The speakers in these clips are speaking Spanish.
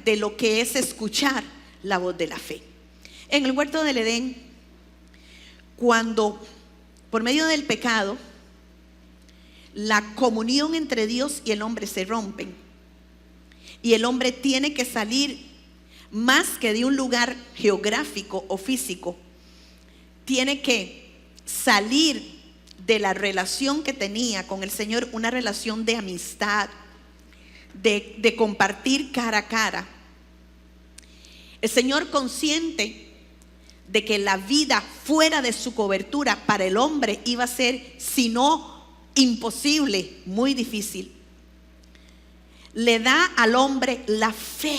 de lo que es escuchar la voz de la fe. En el huerto del Edén, cuando por medio del pecado la comunión entre Dios y el hombre se rompen y el hombre tiene que salir más que de un lugar geográfico o físico, tiene que salir de la relación que tenía con el Señor, una relación de amistad, de compartir cara a cara. El Señor, consciente de que la vida fuera de su cobertura para el hombre iba a ser, si no imposible, muy difícil, le da al hombre la fe.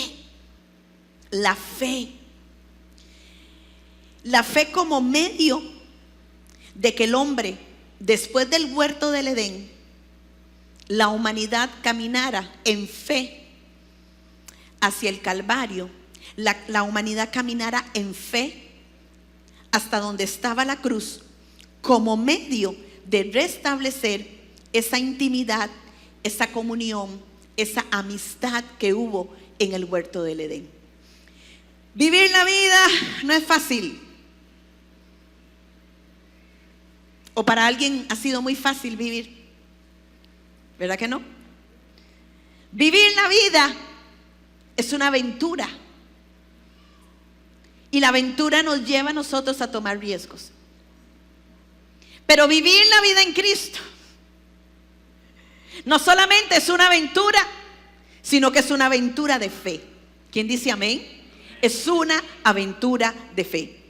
La fe. La fe como medio de que el hombre, después del huerto del Edén, la humanidad caminara en fe hacia el Calvario. La humanidad caminara en fe hasta donde estaba la cruz, como medio de restablecer esa intimidad, esa comunión, esa amistad que hubo en el huerto del Edén. Vivir la vida no es fácil. O para alguien ha sido muy fácil vivir, ¿verdad que no? Vivir la vida es una aventura. Y la aventura nos lleva a nosotros a tomar riesgos. Pero vivir la vida en Cristo no solamente es una aventura, sino que es una aventura de fe. ¿Quién dice amén? Es una aventura de fe.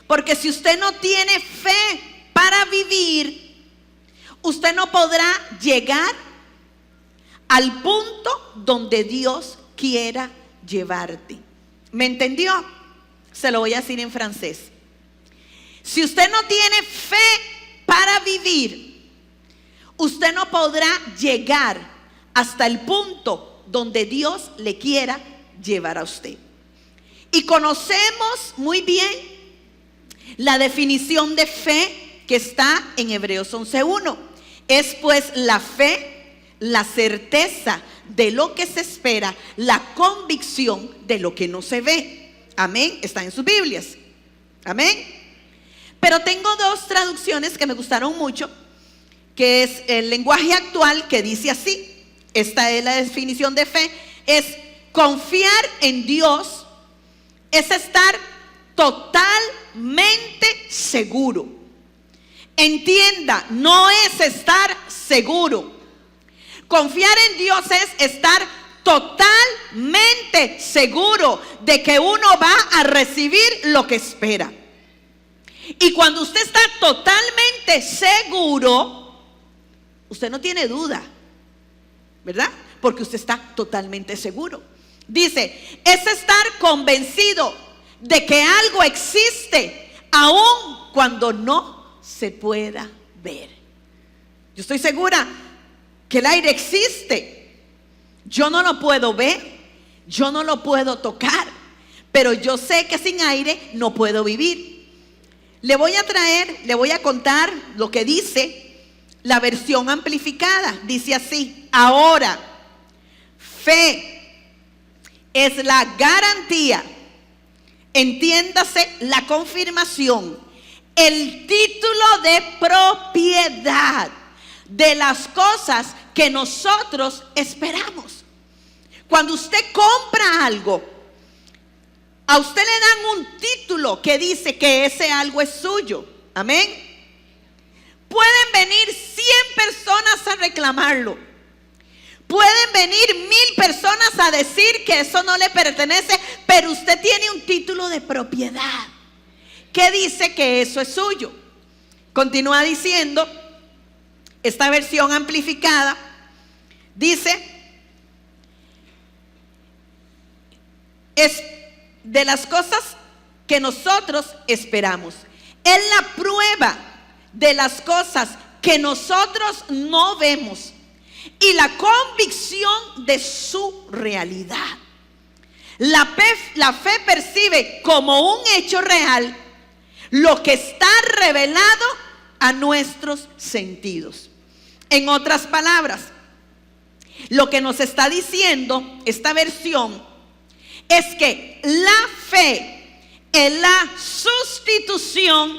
Porque si usted no tiene fe para vivir, usted no podrá llegar al punto donde Dios quiera llevarte. ¿Me entendió? Se lo voy a decir en francés. Si usted no tiene fe para vivir, usted no podrá llegar hasta el punto donde Dios le quiera llevar a usted. Y conocemos muy bien la definición de fe que está en Hebreos 11:1. Es pues la fe, la certeza de lo que se espera, la convicción de lo que no se ve. Amén, está en sus Biblias. Amén. Pero tengo dos traducciones que me gustaron mucho, que es el lenguaje actual, que dice así. Esta es la definición de fe: es confiar en Dios, es estar totalmente seguro. Entienda, no es estar seguro. Confiar en Dios es estar totalmente seguro de que uno va a recibir lo que espera. Y cuando usted está totalmente seguro, usted no tiene duda, ¿verdad? Porque usted está totalmente seguro. Dice, es estar convencido de que algo existe, aun cuando no se pueda ver. Yo estoy segura que el aire existe. Yo no lo puedo ver, yo no lo puedo tocar, pero yo sé que sin aire no puedo vivir. Le voy a contar lo que dice la versión amplificada. Dice así: ahora, fe es la garantía, entiéndase la confirmación, el título de propiedad de las cosas que nosotros esperamos. Cuando usted compra algo, a usted le dan un título que dice que ese algo es suyo. Amén. Pueden venir 100 personas a reclamarlo. Pueden venir 1000 personas a decir que eso no le pertenece, pero usted tiene un título de propiedad que dice que eso es suyo. Continúa diciendo esta versión amplificada. Dice, es de las cosas que nosotros esperamos. Es la prueba de las cosas que nosotros no vemos y la convicción de su realidad. La fe percibe como un hecho real lo que está revelado a nuestros sentidos. En otras palabras, lo que nos está diciendo esta versión es que la fe es la sustitución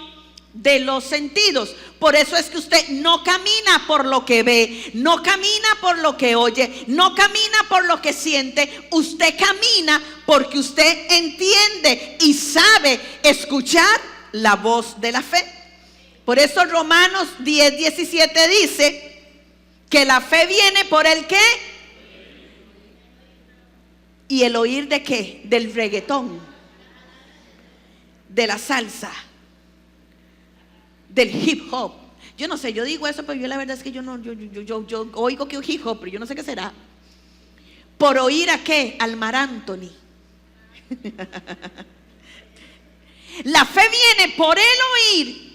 de los sentidos. Por eso es que usted no camina por lo que ve, no camina por lo que oye, no camina por lo que siente. Usted camina porque usted entiende y sabe escuchar la voz de la fe. Por eso Romanos 10:17 dice que la fe viene por el ¿qué? ¿Y el oír de qué? Del reggaetón, de la salsa, del hip hop. Yo no sé, yo digo eso, pero yo la verdad es que yo oigo que un hip hop, pero yo no sé qué será. ¿Por oír a qué? Al Mar Anthony. La fe viene por el oír,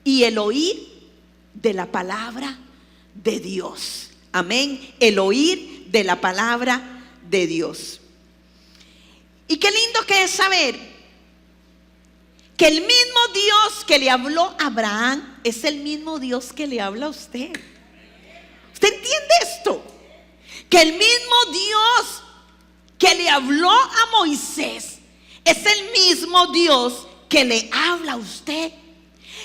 y el oír de la palabra de Dios. Amén. El oír de la palabra de Dios. Y qué lindo que es saber que el mismo Dios que le habló a Abraham es el mismo Dios que le habla a usted. ¿Usted entiende esto? Que el mismo Dios que le habló a Moisés es el mismo Dios que le habla a usted.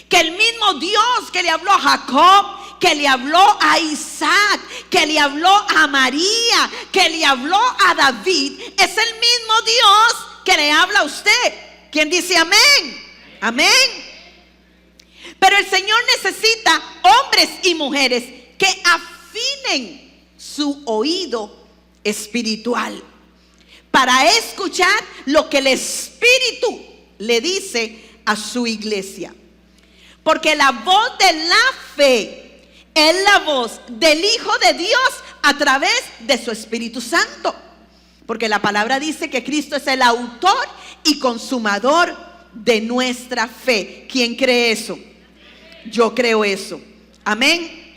Que el mismo Dios que le habló a Jacob, que le habló a Isaac, que le habló a María, que le habló a David, es el mismo Dios que le habla a usted. ¿Quién dice amén? Amén. Pero el Señor necesita hombres y mujeres que afinen su oído espiritual para escuchar lo que el Espíritu le dice a su iglesia. Porque la voz de la fe es la voz del Hijo de Dios a través de su Espíritu Santo. Porque la palabra dice que Cristo es el autor y consumador de nuestra fe. ¿Quién cree eso? Yo creo eso. Amén.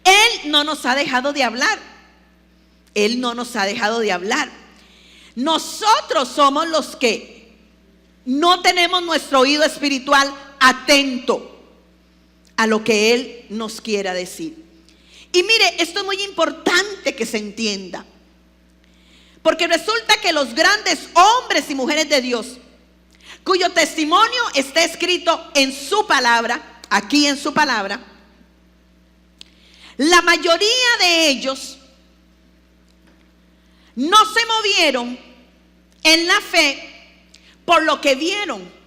Él no nos ha dejado de hablar. Él no nos ha dejado de hablar. Nosotros somos los que no tenemos nuestro oído espiritual atento a lo que Él nos quiera decir. Y mire, esto es muy importante que se entienda, porque resulta que los grandes hombres y mujeres de Dios, cuyo testimonio está escrito en su palabra, aquí en su palabra, la mayoría de ellos no se movieron en la fe por lo que vieron.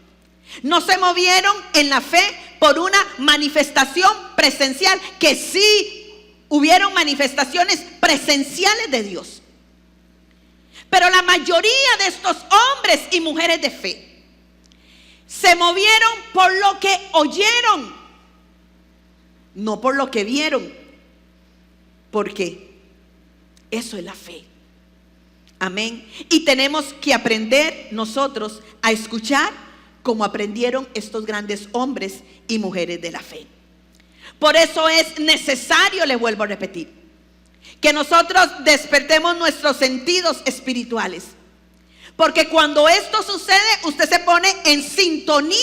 No se movieron en la fe por una manifestación presencial, que sí hubieron manifestaciones presenciales de Dios. Pero la mayoría de estos hombres y mujeres de fe se movieron por lo que oyeron, no por lo que vieron. Porque eso es la fe. Amén. Y tenemos que aprender nosotros a escuchar como aprendieron estos grandes hombres y mujeres de la fe. Por eso es necesario, le vuelvo a repetir, que nosotros despertemos nuestros sentidos espirituales. Porque cuando esto sucede, usted se pone en sintonía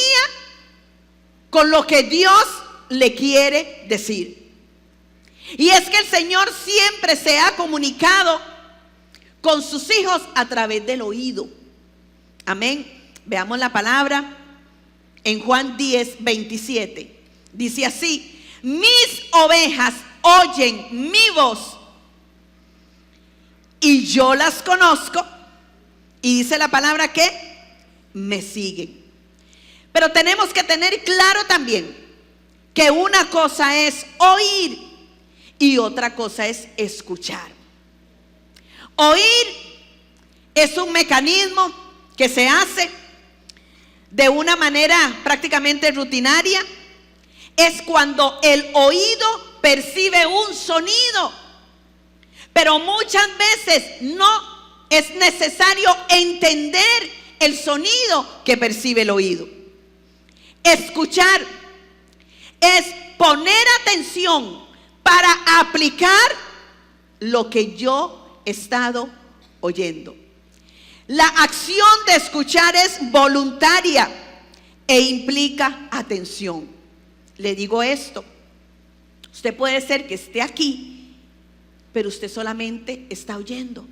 con lo que Dios le quiere decir. Y es que el Señor siempre se ha comunicado con sus hijos a través del oído. Amén. Veamos la palabra en Juan 10:27. Dice así: mis ovejas oyen mi voz y yo las conozco. Y dice la palabra que me siguen. Pero tenemos que tener claro también que una cosa es oír y otra cosa es escuchar. Oír es un mecanismo que se hace de una manera prácticamente rutinaria. Es cuando el oído percibe un sonido, pero muchas veces no es necesario entender el sonido que percibe el oído. Escuchar es poner atención para aplicar lo que yo he estado oyendo. La acción de escuchar es voluntaria e implica atención. Le digo esto: usted puede ser que esté aquí, pero usted solamente está oyendo.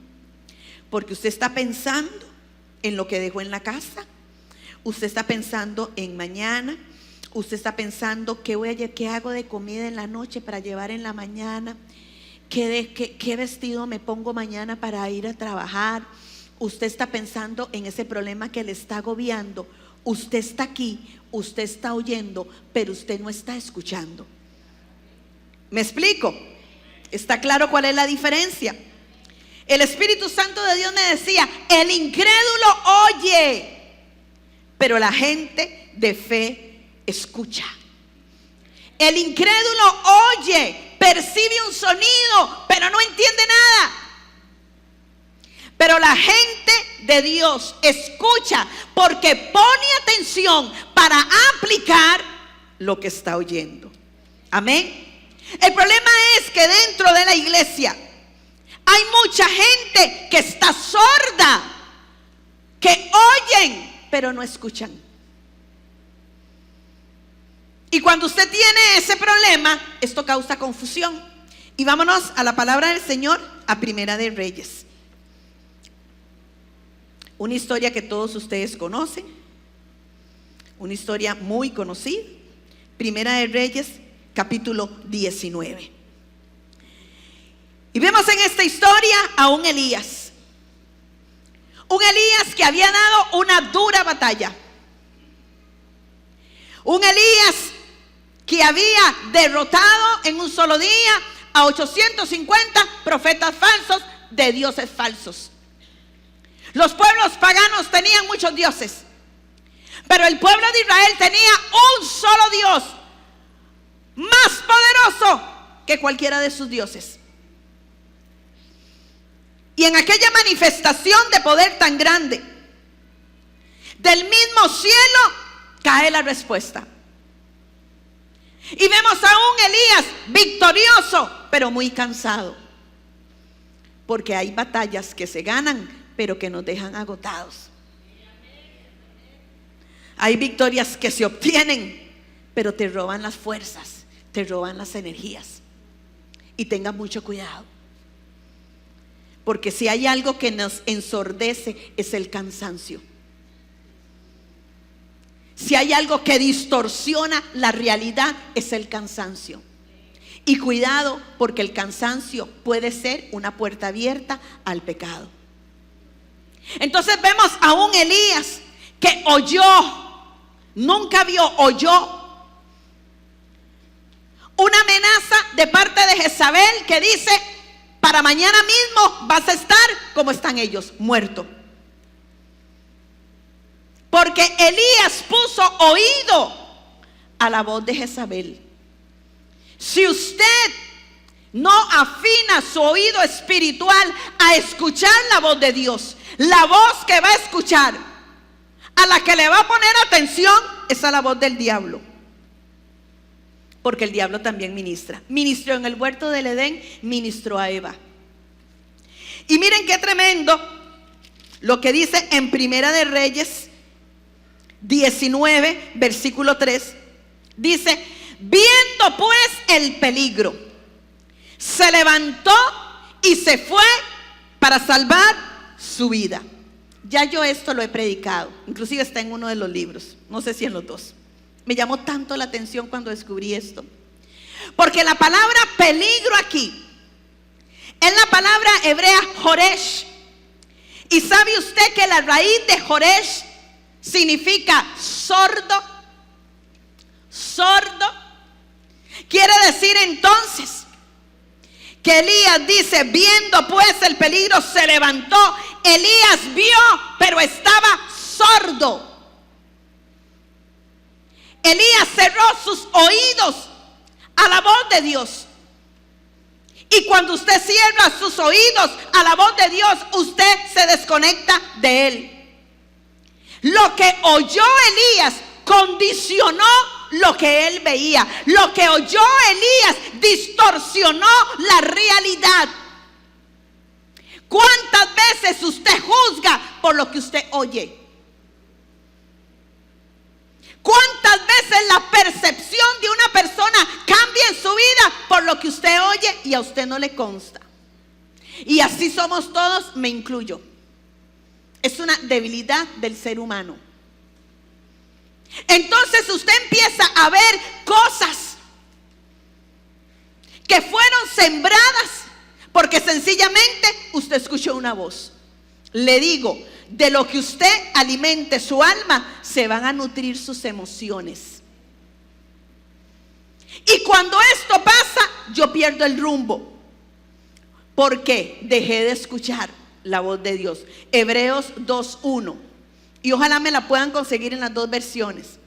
Porque usted está pensando en lo que dejó en la casa. Usted está pensando en mañana. Usted está pensando qué hago de comida en la noche para llevar en la mañana. ¿Qué vestido me pongo mañana para ir a trabajar? Usted está pensando en ese problema que le está agobiando. Usted está aquí, usted está oyendo, pero usted no está escuchando. ¿Me explico? ¿Está claro cuál es la diferencia? El Espíritu Santo de Dios me decía: el incrédulo oye, pero la gente de fe escucha. El incrédulo oye, percibe un sonido, pero no entiende nada. Pero la gente de Dios escucha porque pone atención para aplicar lo que está oyendo. Amén. El problema es que dentro de la iglesia hay mucha gente que está sorda, que oyen pero no escuchan. Y cuando usted tiene ese problema, esto causa confusión. Y vámonos a la palabra del Señor, a Primera de Reyes. Una historia que todos ustedes conocen, una historia muy conocida. Primera de Reyes, capítulo 19. Y vemos en esta historia a un Elías. Un Elías que había dado una dura batalla. Un Elías que había derrotado en un solo día a 850 profetas falsos de dioses falsos. Los pueblos paganos tenían muchos dioses, pero el pueblo de Israel tenía un solo Dios, más poderoso que cualquiera de sus dioses. Y en aquella manifestación de poder tan grande, del mismo cielo cae la respuesta. Y vemos a un Elías victorioso, pero muy cansado. Porque hay batallas que se ganan, pero que nos dejan agotados. Hay victorias que se obtienen, pero te roban las fuerzas, te roban las energías. Y tengan mucho cuidado. Porque si hay algo que nos ensordece, es el cansancio. Si hay algo que distorsiona la realidad, es el cansancio. Y cuidado, porque el cansancio puede ser una puerta abierta al pecado. Entonces vemos a un Elías que oyó, nunca vio, oyó una amenaza de parte de Jezabel que dice: para mañana mismo vas a estar como están ellos, muerto. Porque Elías puso oído a la voz de Jezabel. Si usted no afina su oído espiritual a escuchar la voz de Dios, la voz que va a escuchar, a la que le va a poner atención, es a la voz del diablo. Porque el diablo también ministra. Ministró en el huerto del Edén, ministró a Eva. Y miren qué tremendo lo que dice en Primera de Reyes 19, versículo 3. Dice: viendo pues el peligro, se levantó y se fue para salvar su vida. Ya yo esto lo he predicado, inclusive está en uno de los libros, no sé si en los dos. Me llamó tanto la atención cuando descubrí esto, porque la palabra peligro aquí es la palabra hebrea Joresh. Y sabe usted que la raíz de Joresh significa sordo. Sordo quiere decir entonces que Elías dice: viendo pues el peligro se levantó. Elías vio, pero estaba sordo. Elías cerró sus oídos a la voz de Dios. Y cuando usted cierra sus oídos a la voz de Dios, usted se desconecta de él. Lo que oyó Elías condicionó lo que él veía. Lo que oyó Elías distorsionó la realidad. ¿Cuántas veces usted juzga por lo que usted oye? ¿Cuántas veces la percepción de una persona cambia en su vida por lo que usted oye y a usted no le consta? Y así somos todos, me incluyo. Es una debilidad del ser humano. Entonces usted empieza a ver cosas que fueron sembradas porque sencillamente usted escuchó una voz. Le digo, de lo que usted alimente su alma, se van a nutrir sus emociones. Y cuando esto pasa, yo pierdo el rumbo. Porque dejé de escuchar la voz de Dios. Hebreos 2:1. Y ojalá me la puedan conseguir en las dos versiones.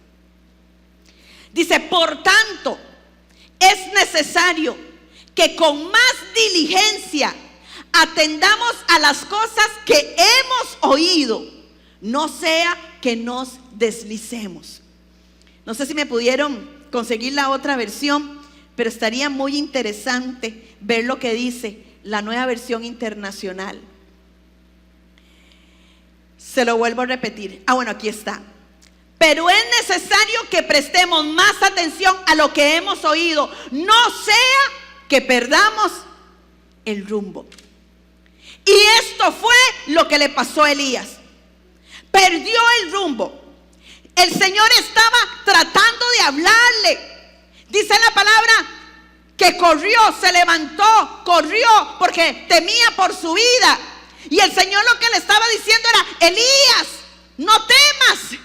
Dice, por tanto, es necesario que con más diligencia atendamos a las cosas que hemos oído, no sea que nos deslicemos. No sé si me pudieron conseguir la otra versión, pero estaría muy interesante ver lo que dice la Nueva Versión Internacional. Se lo vuelvo a repetir. Bueno, aquí está. Pero es necesario que prestemos más atención a lo que hemos oído, no sea que perdamos el rumbo. Y esto fue lo que le pasó a Elías. Perdió el rumbo. El Señor estaba tratando de hablarle. Dice la palabra que corrió, se levantó, corrió porque temía por su vida. Y el Señor lo que le estaba diciendo era, Elías, no temas,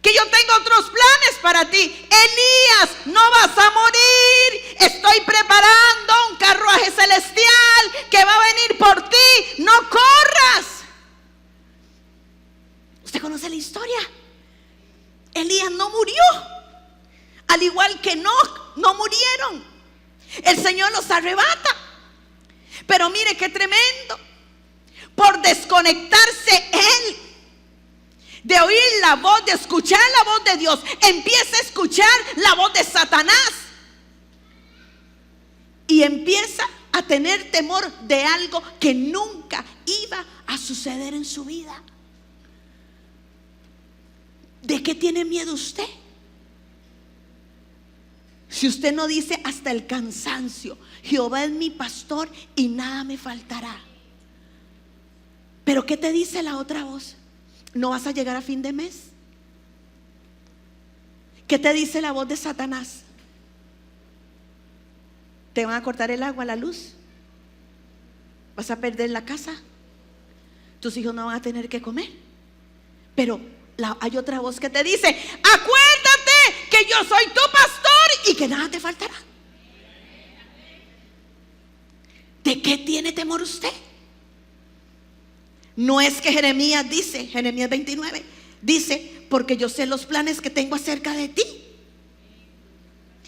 que yo tengo otros planes para ti. Elías, no vas a morir. Estoy preparando un carruaje celestial que va a venir por ti. No corras. ¿Usted conoce la historia? Elías no murió. Al igual que no murieron. El Señor los arrebata. Pero mire qué tremendo. Por desconectarse él de oír la voz, de escuchar la voz de Dios, empieza a escuchar la voz de Satanás y empieza a tener temor de algo que nunca iba a suceder en su vida. ¿De qué tiene miedo usted? Si usted no dice hasta el cansancio, Jehová es mi pastor y nada me faltará. Pero ¿qué te dice la otra voz? ¿No vas a llegar a fin de mes? ¿Qué te dice la voz de Satanás? ¿Te van a cortar el agua, la luz? ¿Vas a perder la casa? ¿Tus hijos no van a tener que comer? Pero hay otra voz que te dice, acuérdate que yo soy tu pastor y que nada te faltará. ¿De qué tiene temor usted? No es que Jeremías dice, Jeremías 29, dice, porque yo sé los planes que tengo acerca de ti.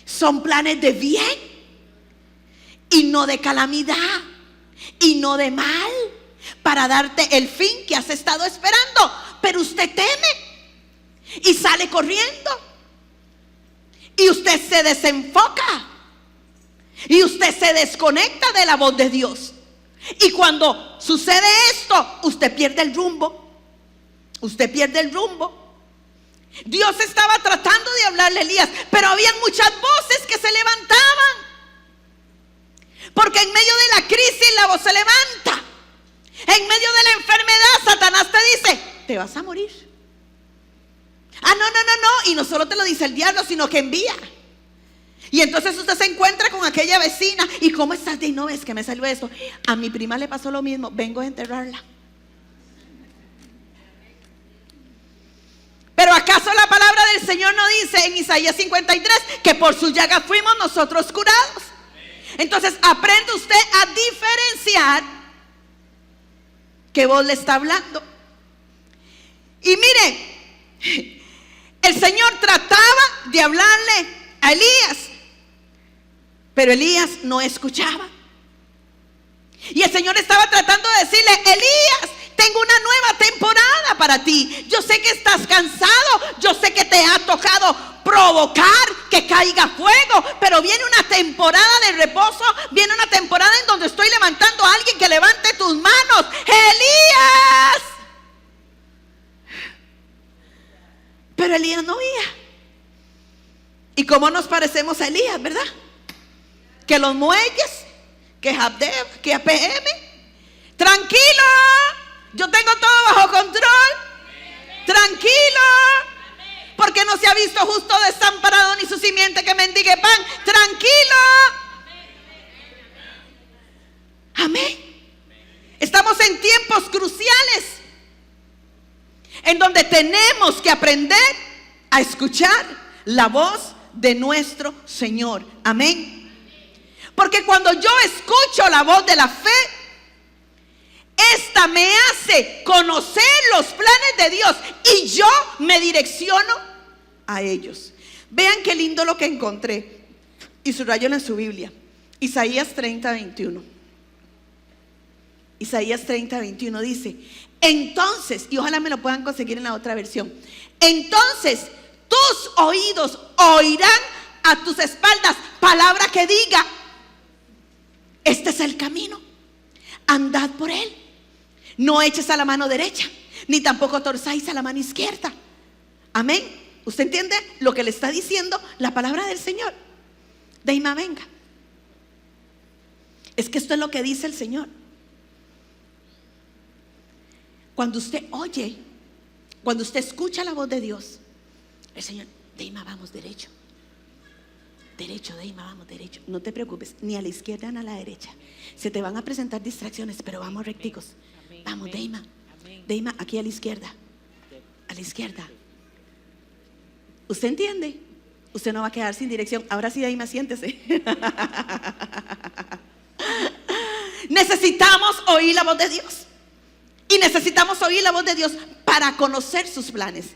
Son planes de bien y no de calamidad y no de mal, para darte el fin que has estado esperando. Pero usted teme y sale corriendo y usted se desenfoca y usted se desconecta de la voz de Dios. Y cuando sucede esto, usted pierde el rumbo. Usted pierde el rumbo. Dios estaba tratando de hablarle a Elías, pero habían muchas voces que se levantaban. Porque en medio de la crisis la voz se levanta. En medio de la enfermedad, Satanás te dice, te vas a morir. No. Y no solo te lo dice el diablo, sino que envía. Y entonces usted se encuentra con aquella vecina. ¿Y cómo estás? Y no, es que me salió esto. A mi prima le pasó lo mismo. Vengo a enterrarla. Pero ¿acaso la palabra del Señor no dice en Isaías 53 que por sus llagas fuimos nosotros curados? Entonces aprende usted a diferenciar qué voz le está hablando. Y mire, el Señor trataba de hablarle a Elías, pero Elías no escuchaba. Y el Señor estaba tratando de decirle, Elías, tengo una nueva temporada para ti. Yo sé que estás cansado, yo sé que te ha tocado provocar que caiga fuego, pero viene una temporada de reposo, viene una temporada en donde estoy levantando a alguien que levante tus manos. Elías. Pero Elías no oía. ¿Y cómo nos parecemos a Elías, verdad? Que los muelles, que Jabdeb, que APM. Tranquilo, Yo tengo todo bajo control. Tranquilo. Porque no se ha visto justo desamparado ni su simiente que mendigue pan. Tranquilo. Amén. Estamos en tiempos cruciales en donde tenemos que aprender a escuchar la voz de nuestro Señor. Amén. Porque cuando yo escucho la voz de la fe, esta me hace conocer los planes de Dios y yo me direcciono a ellos. Vean qué lindo lo que encontré y subrayólo en su Biblia. Isaías 30:21. Isaías 30:21 dice: entonces, y ojalá me lo puedan conseguir en la otra versión, entonces tus oídos oirán a tus espaldas palabra que diga: este es el camino, andad por él. No eches a la mano derecha, ni tampoco torzáis a la mano izquierda. Amén. ¿Usted entiende lo que le está diciendo la palabra del Señor? Deima, venga. Es que esto es lo que dice el Señor. Cuando usted oye, cuando usted escucha la voz de Dios, el Señor: Deima, vamos derecho. Derecho, Deima, vamos derecho. No te preocupes, ni a la izquierda ni a la derecha. Se te van a presentar distracciones, pero vamos recticos. Vamos, Deima. Deima, aquí a la izquierda. A la izquierda. ¿Usted entiende? Usted no va a quedar sin dirección. Ahora sí, Deima, siéntese. Necesitamos oír la voz de Dios. Y necesitamos oír la voz de Dios para conocer sus planes.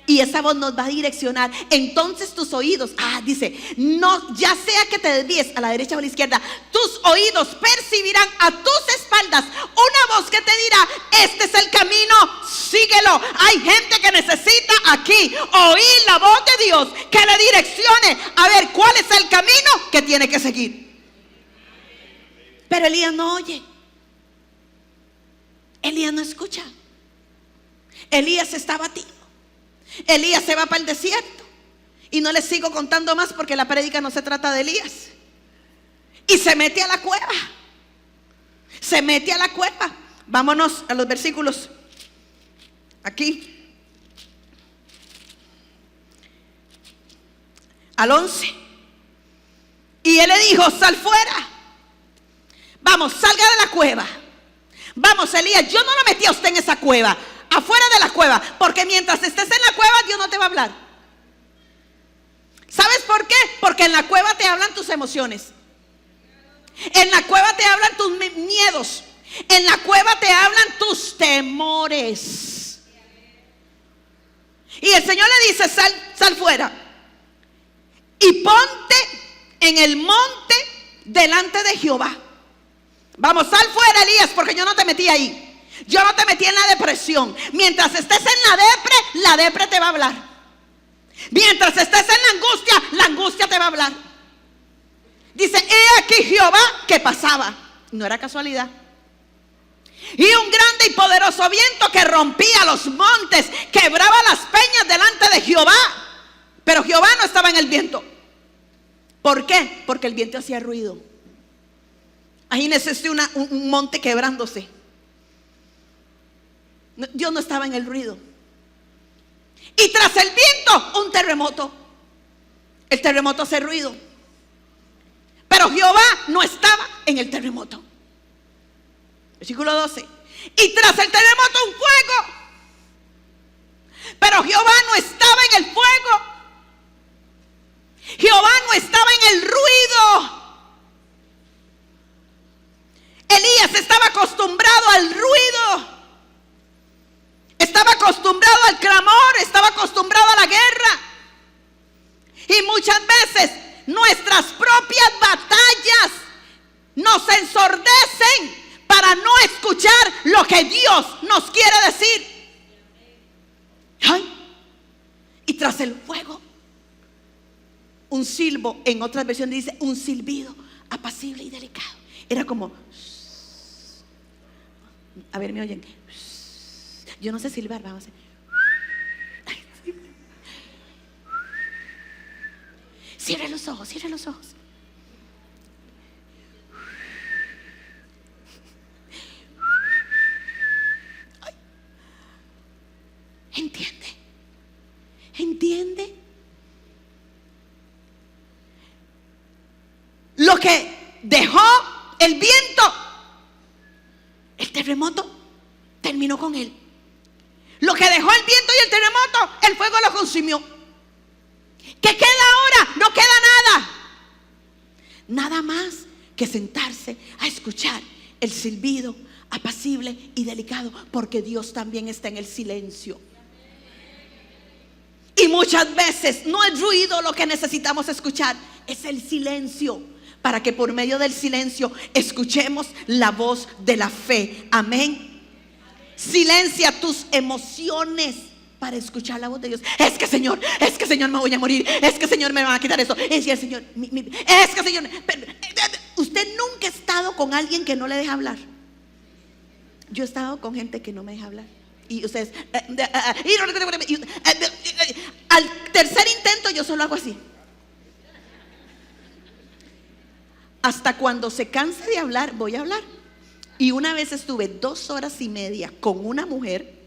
Y esa voz nos va a direccionar. Entonces tus oídos, dice, no, ya sea que te desvíes a la derecha o a la izquierda, tus oídos percibirán a tus espaldas una voz que te dirá: este es el camino, síguelo. Hay gente que necesita aquí oír la voz de Dios que le direccione a ver cuál es el camino que tiene que seguir. Pero Elías no oye. Elías no escucha. Elías está abatido. Elías se va para el desierto. Y no les sigo contando más porque la prédica no se trata de Elías. Y se mete a la cueva. Se mete a la cueva. Vámonos a los versículos. Aquí. Al 11. Y él le dijo: sal fuera. Vamos, salga de la cueva. Vamos, Elías, yo no lo metí a usted en esa cueva. Afuera de la cueva, porque mientras estés en la cueva Dios no te va a hablar. ¿Sabes por qué? Porque en la cueva te hablan tus emociones. En la cueva te hablan tus miedos. En la cueva te hablan tus temores. Y el Señor le dice: sal fuera y ponte en el monte delante de Jehová. Vamos, sal fuera, Elías, porque yo no te metí ahí. Yo no te metí en la depresión. Mientras estés en la depre te va a hablar. Mientras estés en la angustia te va a hablar. Dice: he aquí Jehová que pasaba. No era casualidad. Y un grande y poderoso viento que rompía los montes, quebraba las peñas delante de Jehová. Pero Jehová no estaba en el viento. ¿Por qué? Porque el viento hacía ruido. Ahí necesité un monte quebrándose. Dios no estaba en el ruido. Y tras el viento, un terremoto. El terremoto hace ruido. Pero Jehová no estaba en el terremoto. Versículo 12. Y tras el terremoto, un fuego. Pero Jehová no estaba en el fuego. Jehová no estaba en el ruido. Elías estaba acostumbrado al ruido. Estaba acostumbrado al clamor, estaba acostumbrado a la guerra. Y muchas veces nuestras propias batallas nos ensordecen para no escuchar lo que Dios nos quiere decir. Y tras el fuego, un silbo. En otras versiones dice un silbido apacible y delicado. Era como, a ver, ¿me oyen? Yo no sé silbar, vamos a hacer. Cierre los ojos, cierre los ojos. ¿Entiende? ¿Entiende? Lo que dejó el viento, el terremoto terminó con él. Lo que dejó el viento y el terremoto, el fuego lo consumió. ¿Qué queda ahora? No queda nada. Nada más que sentarse a escuchar el silbido apacible y delicado, porque Dios también está en el silencio. Y muchas veces no es ruido lo que necesitamos escuchar, es el silencio, para que por medio del silencio escuchemos la voz de la fe. Amén. Silencia tus emociones para escuchar la voz de Dios. Es que Señor me voy a morir. Es que Señor me va a quitar eso. Es que Señor, es que Señor. Usted nunca ha estado con alguien que no le deja hablar. Yo he estado con gente que no me deja hablar. Y ustedes, al tercer intento yo solo hago así. Hasta cuando se canse de hablar, voy a hablar. Y una vez estuve 2 horas y media con una mujer,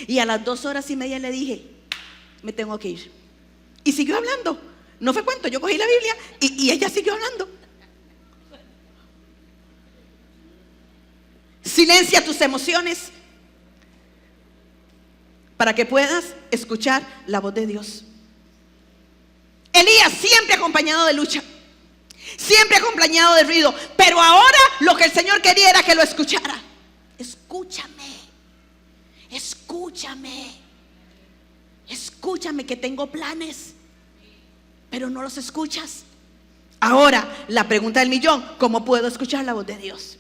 y a las 2 horas y media le dije, me tengo que ir. Y siguió hablando. No fue cuento, yo cogí la Biblia y ella siguió hablando. Silencia tus emociones para que puedas escuchar la voz de Dios. Elías siempre acompañado de lucha, siempre acompañado de ruido, pero ahora lo que el Señor quería era que lo escuchara. Escúchame que tengo planes, pero no los escuchas. Ahora la pregunta del millón: ¿cómo puedo escuchar la voz de Dios?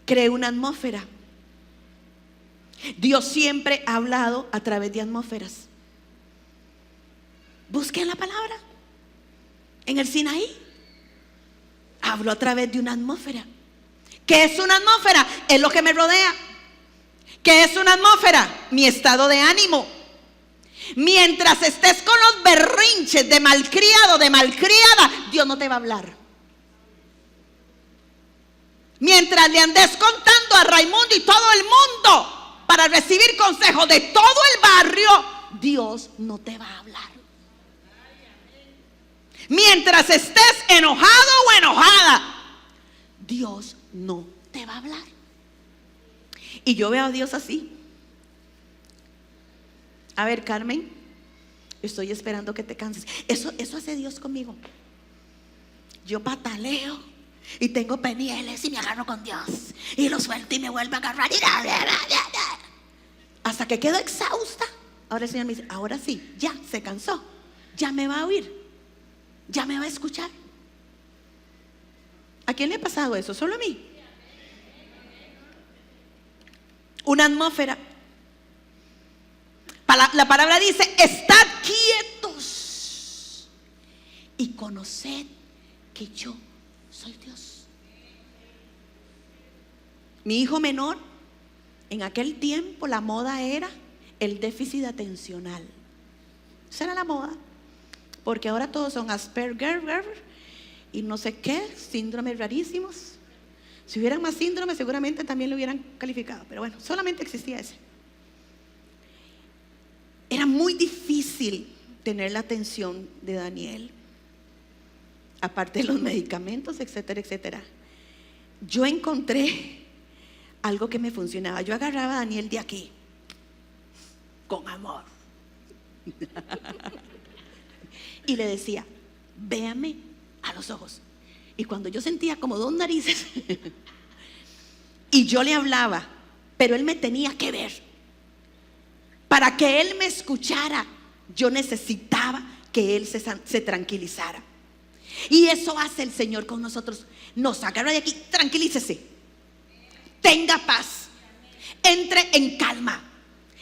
Cree una atmósfera. Dios siempre ha hablado a través de atmósferas. Busquen la palabra. En el Sinaí habló a través de una atmósfera. ¿Qué es una atmósfera? Es lo que me rodea. ¿Qué es una atmósfera? Mi estado de ánimo. Mientras estés con los berrinches de malcriado, de malcriada, Dios no te va a hablar. Mientras le andes contando a Raimundo y todo el mundo para recibir consejo de todo el barrio, Dios no te va a hablar. Mientras estés enojado o enojada, Dios no te va a hablar. Y yo veo a Dios así. A ver, Carmen, estoy esperando que te canses. Eso hace Dios conmigo. Yo pataleo y tengo penieles y me agarro con Dios y lo suelto y me vuelvo a agarrar hasta que quedo exhausta. Ahora el Señor me dice: ahora sí, ya se cansó, ya me va a oír, ya me va a escuchar. ¿A quién le ha pasado eso? ¿Solo a mí? Una atmósfera. La palabra dice: estad quietos y conoced que yo soy Dios. Mi hijo menor, en aquel tiempo la moda era el déficit atencional. Esa era la moda, porque ahora todos son Asperger y no sé qué, síndromes rarísimos. Si hubieran más síndromes seguramente también lo hubieran calificado, pero bueno, solamente existía ese. Era muy difícil tener la atención de Daniel, aparte de los medicamentos, etcétera, etcétera. Yo encontré algo que me funcionaba. Yo agarraba a Daniel de aquí, con amor, y le decía: véame a los ojos. Y cuando yo sentía como 2 narices y yo le hablaba, pero él me tenía que ver. Para que él me escuchara, yo necesitaba que él se tranquilizara. Y eso hace el Señor con nosotros. Nos agarra de aquí: tranquilícese, tenga paz, entre en calma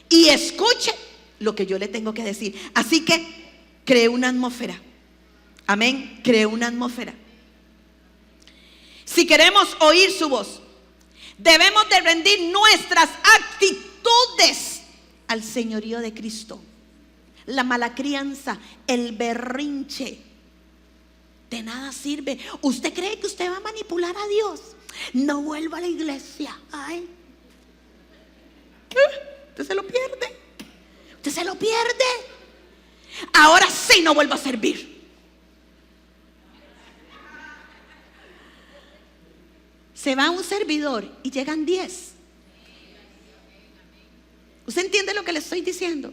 y escuche lo que yo le tengo que decir. Así que cree una atmósfera. Amén, cree una atmósfera. Si queremos oír su voz, debemos de rendir nuestras actitudes al señorío de Cristo. La mala crianza, el berrinche, de nada sirve. ¿Usted cree que usted va a manipular a Dios? No vuelva a la iglesia. Ay, se lo pierde. Usted se lo pierde. Ahora sí no vuelvo a servir. Se va un servidor y llegan 10. ¿Usted entiende lo que le estoy diciendo?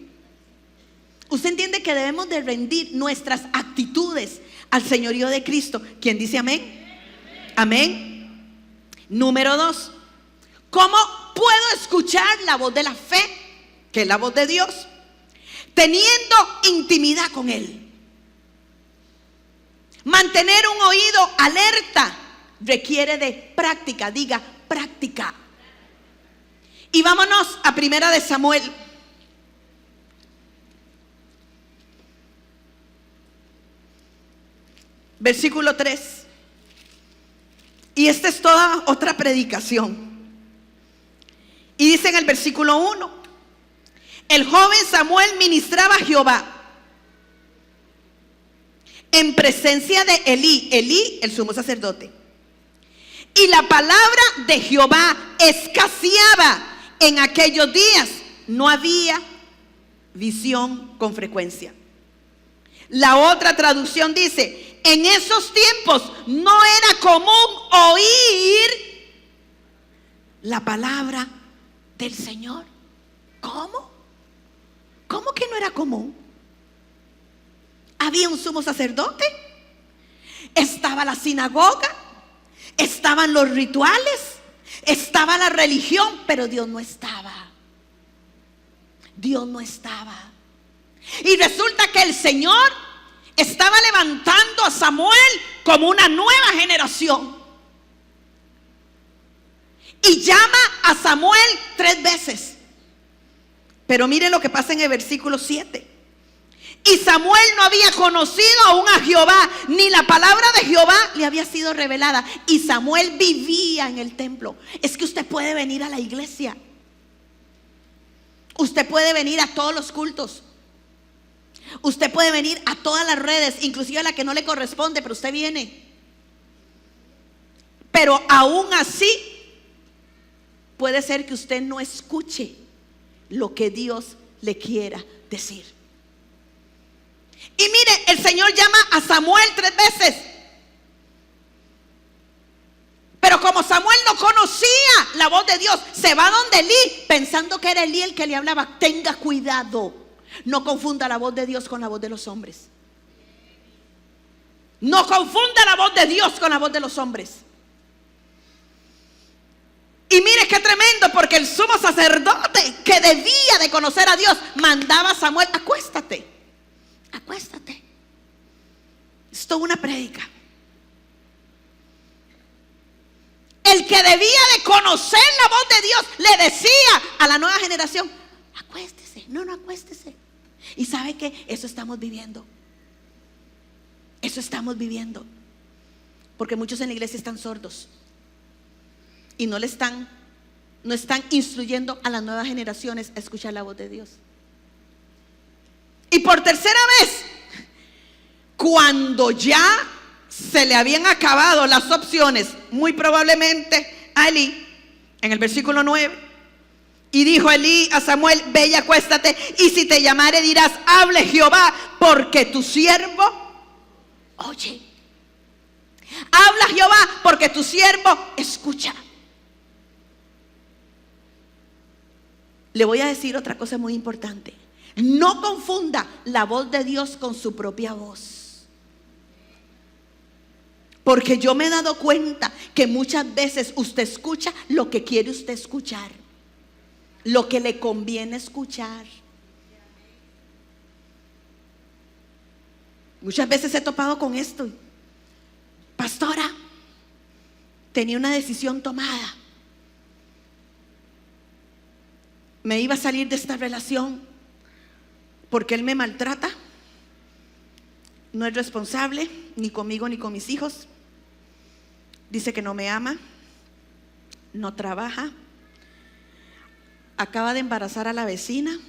¿Usted entiende que debemos de rendir nuestras actitudes al señorío de Cristo? ¿Quién dice amén? Amén. Número 2. ¿Cómo puedo escuchar la voz de la fe, que es la voz de Dios, teniendo intimidad con Él? Mantener un oído alerta requiere de práctica. Diga, práctica. Y vámonos a Primera de Samuel. Versículo 3. Y esta es toda otra predicación. Y dice en el versículo 1: el joven Samuel ministraba a Jehová en presencia de Elí, el sumo sacerdote. Y la palabra de Jehová escaseaba en aquellos días. No había visión con frecuencia. La otra traducción dice: en esos tiempos no era común oír la palabra del Señor. ¿Cómo? ¿Cómo que no era común? Había un sumo sacerdote, estaba la sinagoga, estaban los rituales, estaba la religión, pero Dios no estaba. Dios no estaba. Y resulta que el Señor estaba levantando a Samuel como una nueva generación. Y llama a Samuel 3 veces. Pero mire lo que pasa en el versículo 7. Y Samuel no había conocido aún a Jehová, ni la palabra de Jehová le había sido revelada. Y Samuel vivía en el templo. Es que usted puede venir a la iglesia. Usted puede venir a todos los cultos. Usted puede venir a todas las redes, inclusive a la que no le corresponde, pero usted viene. Pero aún así, puede ser que usted no escuche lo que Dios le quiera decir. Y mire, el Señor llama a Samuel 3 veces. Pero como Samuel no conocía la voz de Dios, se va donde Elí, pensando que era Elí el que le hablaba. Tenga cuidado, no confunda la voz de Dios con la voz de los hombres. No confunda la voz de Dios con la voz de los hombres. Y mire qué tremendo, porque el sumo sacerdote, que debía de conocer a Dios, mandaba a Samuel: acuéstate, acuéstate. Es toda una prédica. El que debía de conocer la voz de Dios le decía a la nueva generación: acuéstese, no acuéstese. Y sabe que eso estamos viviendo. Eso estamos viviendo. Porque muchos en la iglesia están sordos y no están instruyendo a las nuevas generaciones a escuchar la voz de Dios. Y por tercera vez, cuando ya se le habían acabado las opciones, muy probablemente a Elí, en el versículo 9, y dijo Elí a Samuel: ve y acuéstate, y si te llamare dirás: hable Jehová, porque tu siervo oye. Habla Jehová, porque tu siervo escucha. Le voy a decir otra cosa muy importante: no confunda la voz de Dios con su propia voz. Porque yo me he dado cuenta que muchas veces usted escucha lo que quiere usted escuchar, lo que le conviene escuchar. Muchas veces he topado con esto: pastora, tenía una decisión tomada. Me iba a salir de esta relación porque él me maltrata, no es responsable ni conmigo ni con mis hijos. Dice que no me ama, no trabaja, acaba de embarazar a la vecina,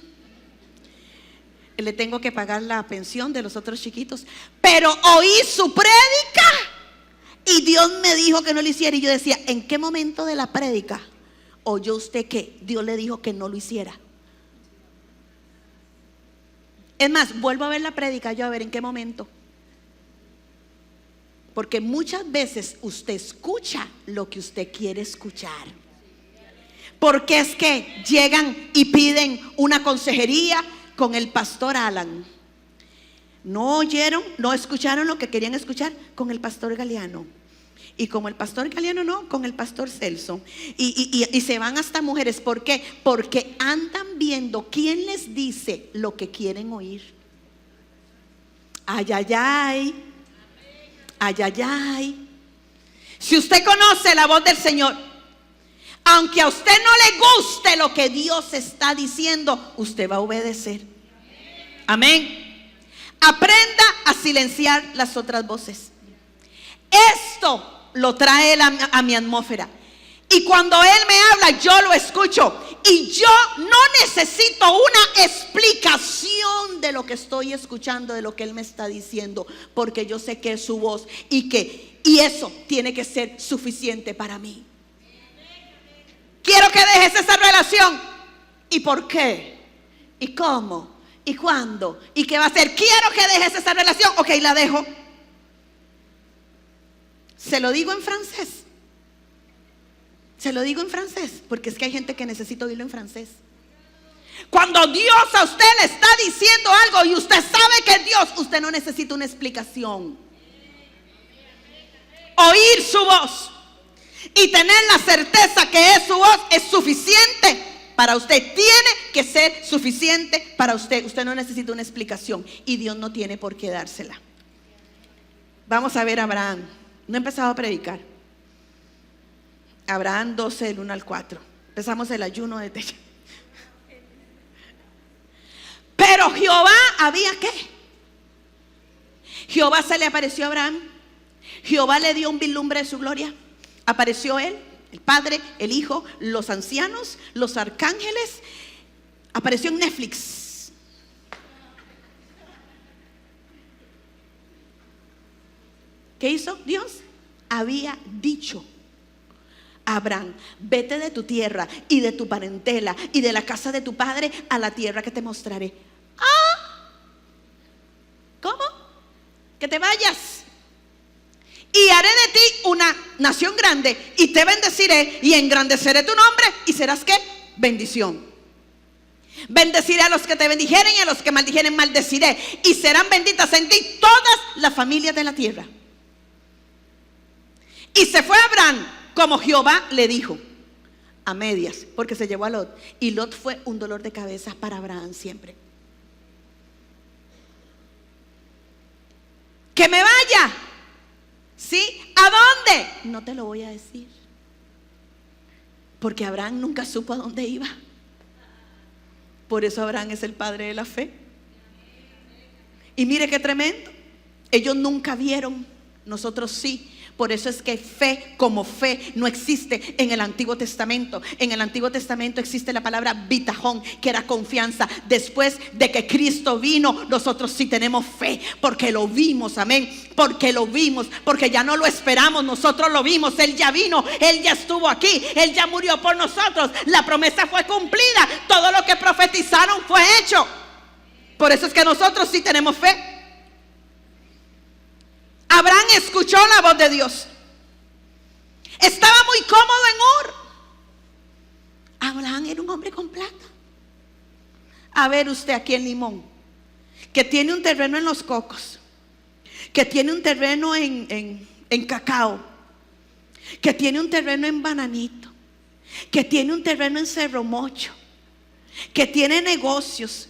le tengo que pagar la pensión de los otros chiquitos. Pero oí su prédica y Dios me dijo que no lo hiciera. Y yo decía: ¿en qué momento de la prédica oyó usted que Dios le dijo que no lo hiciera? Es más, vuelvo a ver la prédica yo a ver en qué momento. Porque muchas veces usted escucha lo que usted quiere escuchar. Porque es que llegan y piden una consejería con el pastor Alan. No oyeron, no escucharon lo que querían escuchar con el pastor Galeano. Y como el pastor Galeano no, con el pastor Celso. Y se van hasta mujeres. ¿Por qué? Porque andan viendo quién les dice lo que quieren oír. Ay, ay, ay. Ay, ay, ay. Si usted conoce la voz del Señor, aunque a usted no le guste lo que Dios está diciendo, usted va a obedecer. Amén. Aprenda a silenciar las otras voces. Esto lo trae Él a mi atmósfera. Y cuando Él me habla, yo lo escucho. Y yo no necesito una explicación de lo que estoy escuchando, de lo que Él me está diciendo, porque yo sé que es su voz y eso tiene que ser suficiente para mí. Quiero que dejes esa relación. ¿Y por qué? ¿Y cómo? ¿Y cuándo? ¿Y qué va a hacer? Quiero que dejes esa relación. Ok, la dejo. Se lo digo en francés. Se lo digo en francés, porque es que hay gente que necesita oírlo en francés. Cuando Dios a usted le está diciendo algo y usted sabe que es Dios, usted no necesita una explicación. Oír su voz y tener la certeza que es su voz es suficiente para usted. Tiene que ser suficiente para usted. Usted no necesita una explicación y Dios no tiene por qué dársela. Vamos a ver a Abraham. No he empezado a predicar. Abraham 12, del 1 al 4. Empezamos el ayuno de techo. Pero Jehová, ¿había qué? Jehová se le apareció a Abraham. Jehová le dio un vislumbre de su gloria. Apareció él, el Padre, el Hijo, los ancianos, los arcángeles. Apareció en Netflix. ¿Qué hizo Dios? Había dicho a Abraham: vete de tu tierra y de tu parentela y de la casa de tu padre a la tierra que te mostraré. Ah, ¿cómo? Que te vayas y haré de ti una nación grande y te bendeciré y engrandeceré tu nombre y serás ¿qué? Bendición. Bendeciré a los que te bendijeren y a los que maldijeren maldeciré y serán benditas en ti todas las familias de la tierra. Y se fue Abraham como Jehová le dijo, a medias, porque se llevó a Lot. Y Lot fue un dolor de cabeza para Abraham siempre. Que me vaya. ¿Sí? ¿A dónde? No te lo voy a decir. Porque Abraham nunca supo a dónde iba. Por eso Abraham es el padre de la fe. Y mire qué tremendo. Ellos nunca vieron, nosotros sí. Por eso es que fe como fe no existe en el Antiguo Testamento. En el Antiguo Testamento existe la palabra bitajón, que era confianza. Después de que Cristo vino, nosotros sí tenemos fe, porque lo vimos, amén. Porque lo vimos, porque ya no lo esperamos, nosotros lo vimos. Él ya vino, Él ya estuvo aquí, Él ya murió por nosotros. La promesa fue cumplida, todo lo que profetizaron fue hecho. Por eso es que nosotros sí tenemos fe. Abraham escuchó la voz de Dios. Estaba muy cómodo en Ur. Abraham era un hombre con plata. A ver usted aquí en Limón, que tiene un terreno en Los Cocos, que tiene un terreno en Cacao, que tiene un terreno en Bananito, que tiene un terreno en Cerro Mocho, que tiene negocios,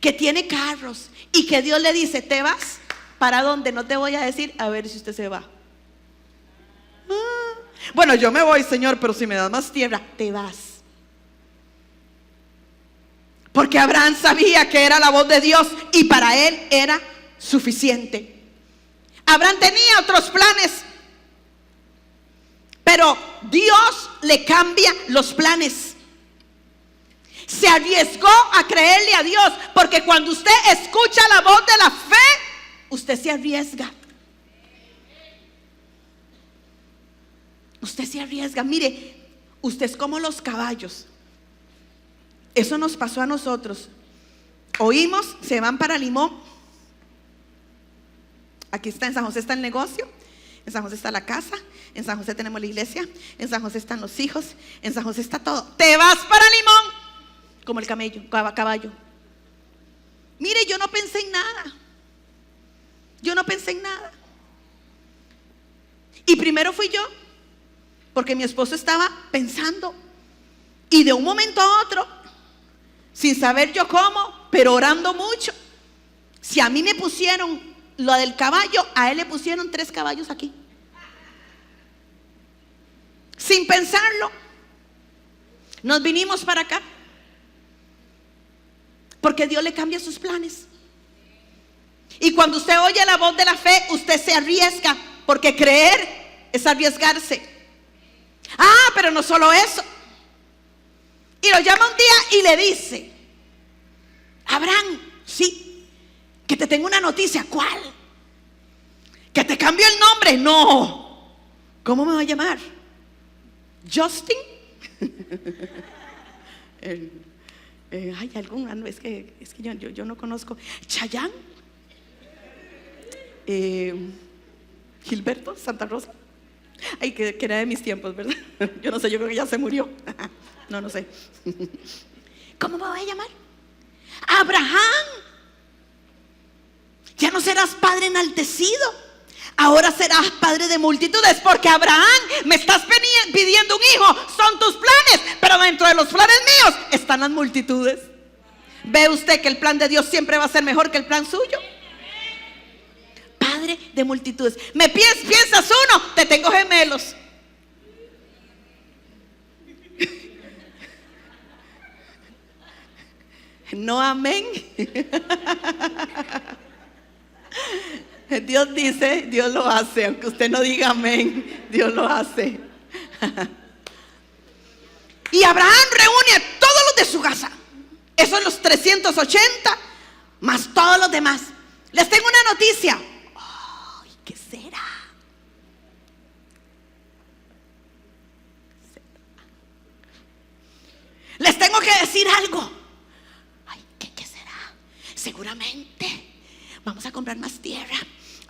que tiene carros, y que Dios le dice: ¿te vas? ¿Para dónde? No te voy a decir, a ver si usted se va. Bueno, yo me voy, Señor, pero si me das más tierra, te vas. Porque Abraham sabía que era la voz de Dios y para él era suficiente. Abraham tenía otros planes, pero Dios le cambia los planes. Se arriesgó a creerle a Dios, porque cuando usted escucha la voz de la fe, usted se arriesga. Usted se arriesga. Mire, usted es como los caballos. Eso nos pasó a nosotros. oímos, se van para Limón. Aquí está, en San José está el negocio, en San José está la casa, en San José tenemos la iglesia, en San José están los hijos, en San José está todo. Te vas para Limón, como el caballo. Mire, yo no pensé en nada. Y primero fui yo, porque mi esposo estaba pensando. Y de un momento a otro, sin saber yo cómo, pero orando mucho. Si a mí me pusieron lo del caballo, a él le pusieron 3 caballos aquí. Sin pensarlo, nos vinimos para acá. Porque Dios le cambia sus planes. Y cuando usted oye la voz de la fe, usted se arriesga, porque creer es arriesgarse. Pero no solo eso. Y lo llama un día y le dice: Abraham, sí, que te tengo una noticia. ¿Cuál? Que te cambió el nombre. No. ¿Cómo me va a llamar? Justin. Hay algún, es que yo no conozco. Chayán. Gilberto Santa Rosa. Ay, que era de mis tiempos, ¿verdad? Yo no sé, yo creo que ya se murió. No sé. ¿Cómo me voy a llamar? Abraham. Ya no serás padre enaltecido, ahora serás padre de multitudes. Porque Abraham, me estás pidiendo un hijo, son tus planes, pero dentro de los planes míos están las multitudes. ¿Ve usted que el plan de Dios siempre va a ser mejor que el plan suyo? Padre de multitudes. ¿Me piensas uno? Te tengo gemelos. No, amén. Dios dice, Dios lo hace. Aunque usted no diga amén, Dios lo hace. Y Abraham reúne a todos los de su casa. Esos son los 380 más todos los demás. Les tengo una noticia. Ay, ¿qué será? Les tengo que decir algo. Ay, ¿qué será? Seguramente vamos a comprar más tierra.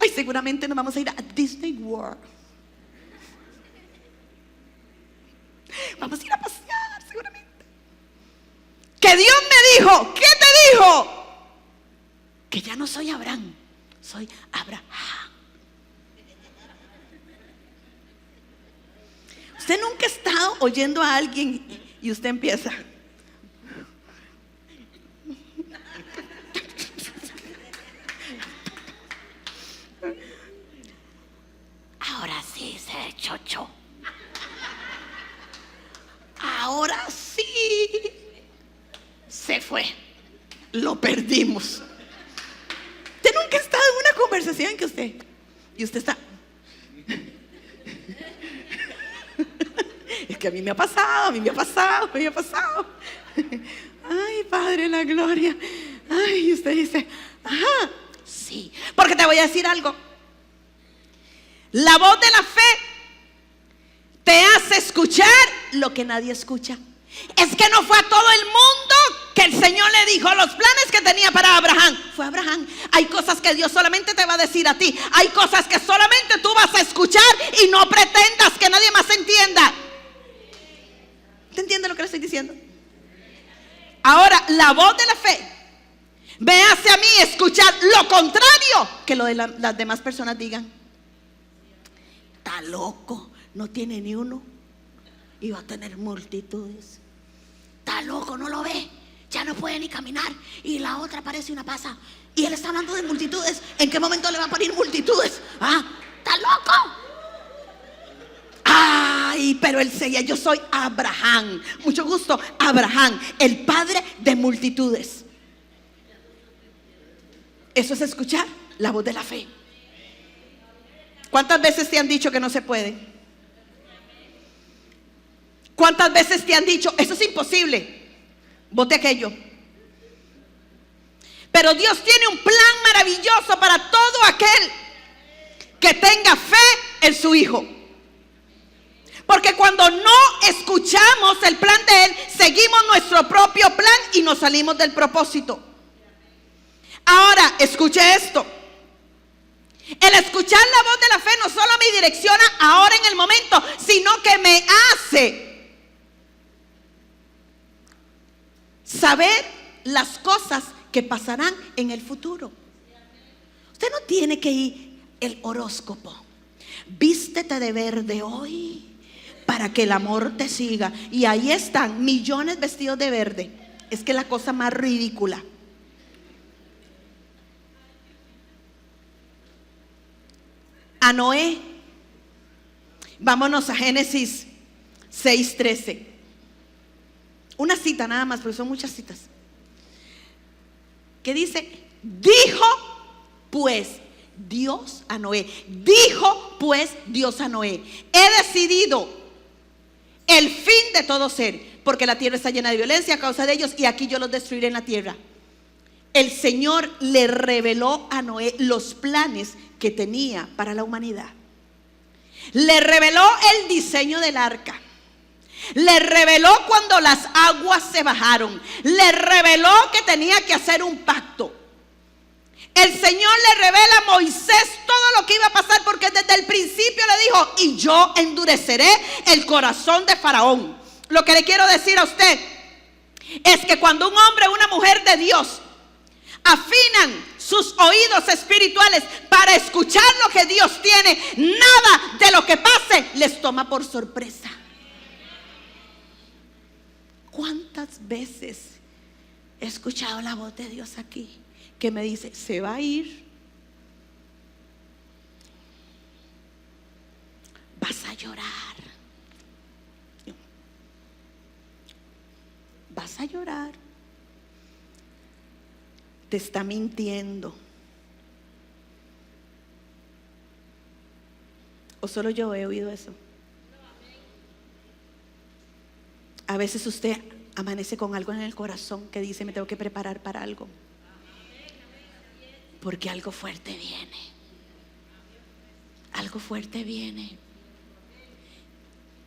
Ay, seguramente nos vamos a ir a Disney World. Vamos a ir a pasear, seguramente. Que Dios me dijo, ¿qué te dijo? Que ya no soy Abraham, soy Abraham. Usted nunca ha estado oyendo a alguien y usted empieza. Ahora sí se chocho. Ahora sí se fue. Lo perdimos. Usted nunca ha estado en una conversación que usted está. Es que a mí me ha pasado. Ay, Padre, la gloria. Ay, y usted dice, ajá, sí. Porque te voy a decir algo. La voz de la fe te hace escuchar lo que nadie escucha. Es que no fue a todo el mundo que el Señor le dijo los planes que tenía para Abraham. Fue Abraham. Hay cosas que Dios solamente te va a decir a ti. Hay cosas que solamente tú vas a escuchar y no pretendas que nadie más entienda. ¿Te entiende lo que le estoy diciendo? Ahora, la voz de la fe me hace a mí escuchar lo contrario que lo de las demás personas digan. Está loco, no tiene ni uno y va a tener multitudes. Está loco, no lo ve, ya no puede ni caminar y la otra parece una pasa. Y él está hablando de multitudes. ¿En qué momento le va a poner multitudes? Está loco. Ay, pero él seguía, yo soy Abraham. Mucho gusto, Abraham, el padre de multitudes. Eso es escuchar la voz de la fe. ¿Cuántas veces te han dicho que no se puede? ¿Cuántas veces te han dicho, eso es imposible, vote aquello? Pero Dios tiene un plan maravilloso para todo aquel que tenga fe en su Hijo. Porque cuando no escuchamos el plan de Él, seguimos nuestro propio plan y nos salimos del propósito. Ahora, escuche esto. El escuchar la voz de la fe no solo me direcciona ahora en el momento, sino que me hace saber las cosas que pasarán en el futuro. Usted no tiene que ir el horóscopo. Vístete de verde hoy para que el amor te siga. Y ahí están millones vestidos de verde. Es que es la cosa más ridícula. A Noé. Vámonos a Génesis 6:13. Una cita nada más, porque son muchas citas. Que dice: dijo pues Dios a Noé. Dijo pues Dios a Noé: he decidido el fin de todo ser, porque la tierra está llena de violencia a causa de ellos, y aquí yo los destruiré en la tierra. El Señor le reveló a Noé los planes que tenía para la humanidad. Le reveló el diseño del arca. Le reveló cuando las aguas se bajaron. Le reveló que tenía que hacer un pacto. El Señor le revela a Moisés todo lo que iba a pasar, porque desde el principio le dijo: y yo endureceré el corazón de Faraón. Lo que le quiero decir a usted es que cuando un hombre o una mujer de Dios afinan sus oídos espirituales para escuchar lo que Dios tiene, nada de lo que pase les toma por sorpresa. ¿Cuántas veces he escuchado la voz de Dios aquí que me dice: se va a ir, vas a llorar, vas a llorar, te está mintiendo? ¿O solo yo he oído eso? A veces usted amanece con algo en el corazón que dice: me tengo que preparar para algo, porque algo fuerte viene. Algo fuerte viene.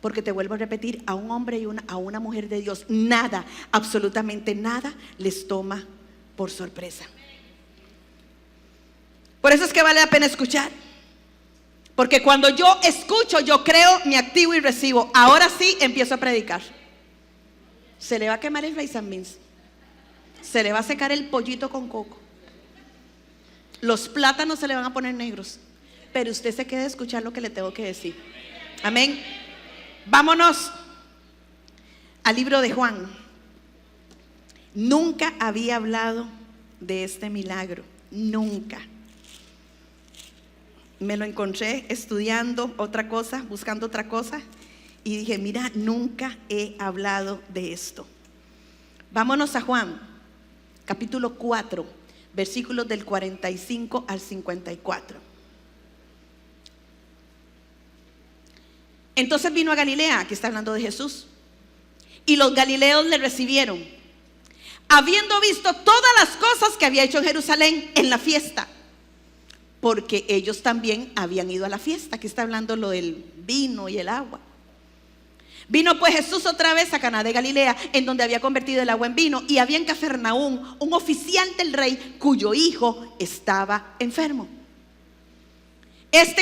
Porque te vuelvo a repetir, a un hombre y a una mujer de Dios, nada, absolutamente nada les toma por sorpresa. Por eso es que vale la pena escuchar. Porque cuando yo escucho, yo creo, me activo y recibo. Ahora sí empiezo a predicar. Se le va a quemar el rice and beans. Se le va a secar el pollito con coco. Los plátanos se le van a poner negros. Pero usted se queda a escuchar lo que le tengo que decir. Amén. Vámonos al libro de Juan. Nunca había hablado de este milagro. Nunca. Me lo encontré estudiando otra cosa, buscando otra cosa. Y dije: mira, nunca he hablado de esto. Vámonos a Juan, capítulo 4, versículos del 45 al 54. Entonces vino a Galilea, aquí está hablando de Jesús, y los galileos le recibieron, habiendo visto todas las cosas que había hecho en Jerusalén en la fiesta, porque ellos también habían ido a la fiesta. Aquí está hablando lo del vino y el agua. Vino pues Jesús otra vez a Caná de Galilea, en donde había convertido el agua en vino, y había en Cafarnaúm un oficial del rey cuyo hijo estaba enfermo.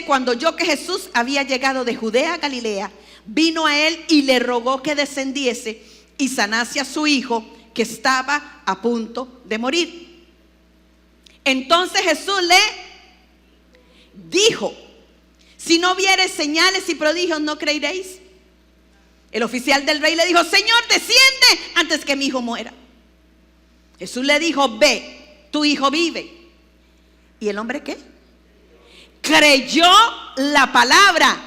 Cuando oyó que Jesús había llegado de Judea a Galilea, vino a él y le rogó que descendiese y sanase a su hijo, que estaba a punto de morir. Entonces Jesús le dijo: si no viereis señales y prodigios, no creeréis. El oficial del rey le dijo: Señor, desciende antes que mi hijo muera. Jesús le dijo: ve, tu hijo vive. ¿Y el hombre qué? Creyó la palabra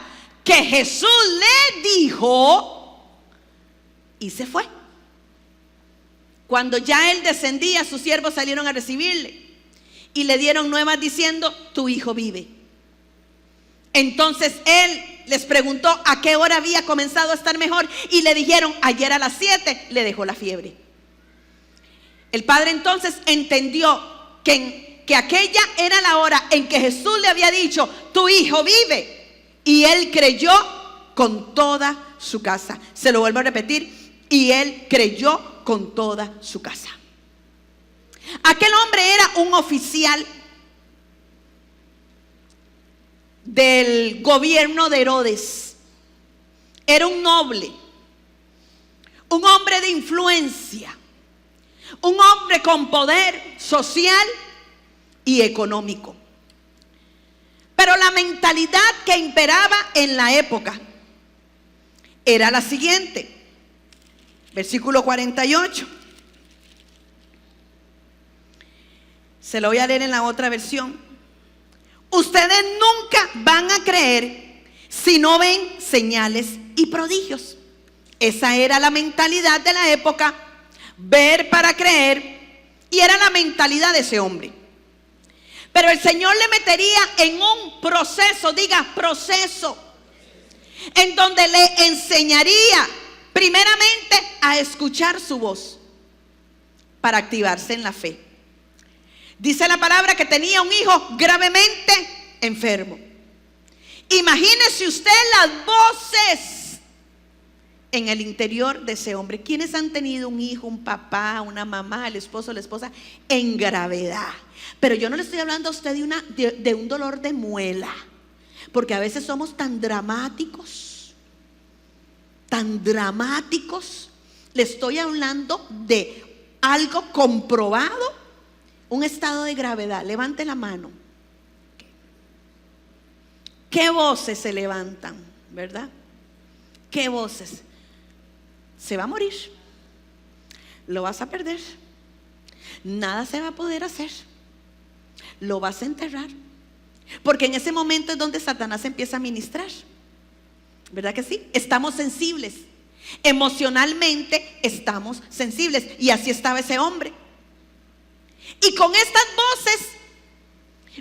que Jesús le dijo y se fue. Cuando ya él descendía, sus siervos salieron a recibirle y le dieron nuevas diciendo: tu hijo vive. Entonces él les preguntó a qué hora había comenzado a estar mejor, y le dijeron: ayer a las 7 le dejó la fiebre. El padre entonces entendió que aquella era la hora en que Jesús le había dicho: tu hijo vive, y él creyó con toda su casa. Se lo vuelvo a repetir: y él creyó con toda su casa. Aquel hombre era un oficial del gobierno de Herodes. Era un noble, un hombre de influencia, un hombre con poder social y económico. Pero la mentalidad que imperaba en la época era la siguiente. Versículo 48. Se lo voy a leer en la otra versión. Ustedes nunca van a creer si no ven señales y prodigios. Esa era la mentalidad de la época, ver para creer, y era la mentalidad de ese hombre. Pero el Señor le metería en un proceso, diga proceso, en donde le enseñaría primeramente a escuchar su voz para activarse en la fe. Dice la palabra que tenía un hijo gravemente enfermo. Imagínese usted las voces en el interior de ese hombre. ¿Quiénes han tenido un hijo, un papá, una mamá, el esposo, la esposa en gravedad? Pero yo no le estoy hablando a usted de un dolor de muela, porque a veces somos tan dramáticos. Le estoy hablando de algo comprobado, un estado de gravedad. Levante la mano. ¿Qué voces se levantan, verdad? ¿Qué voces? Se va a morir, lo vas a perder, nada se va a poder hacer, lo vas a enterrar, porque en ese momento es donde Satanás empieza a ministrar, ¿verdad que sí? Estamos sensibles, emocionalmente estamos sensibles, y así estaba ese hombre. Y con estas voces,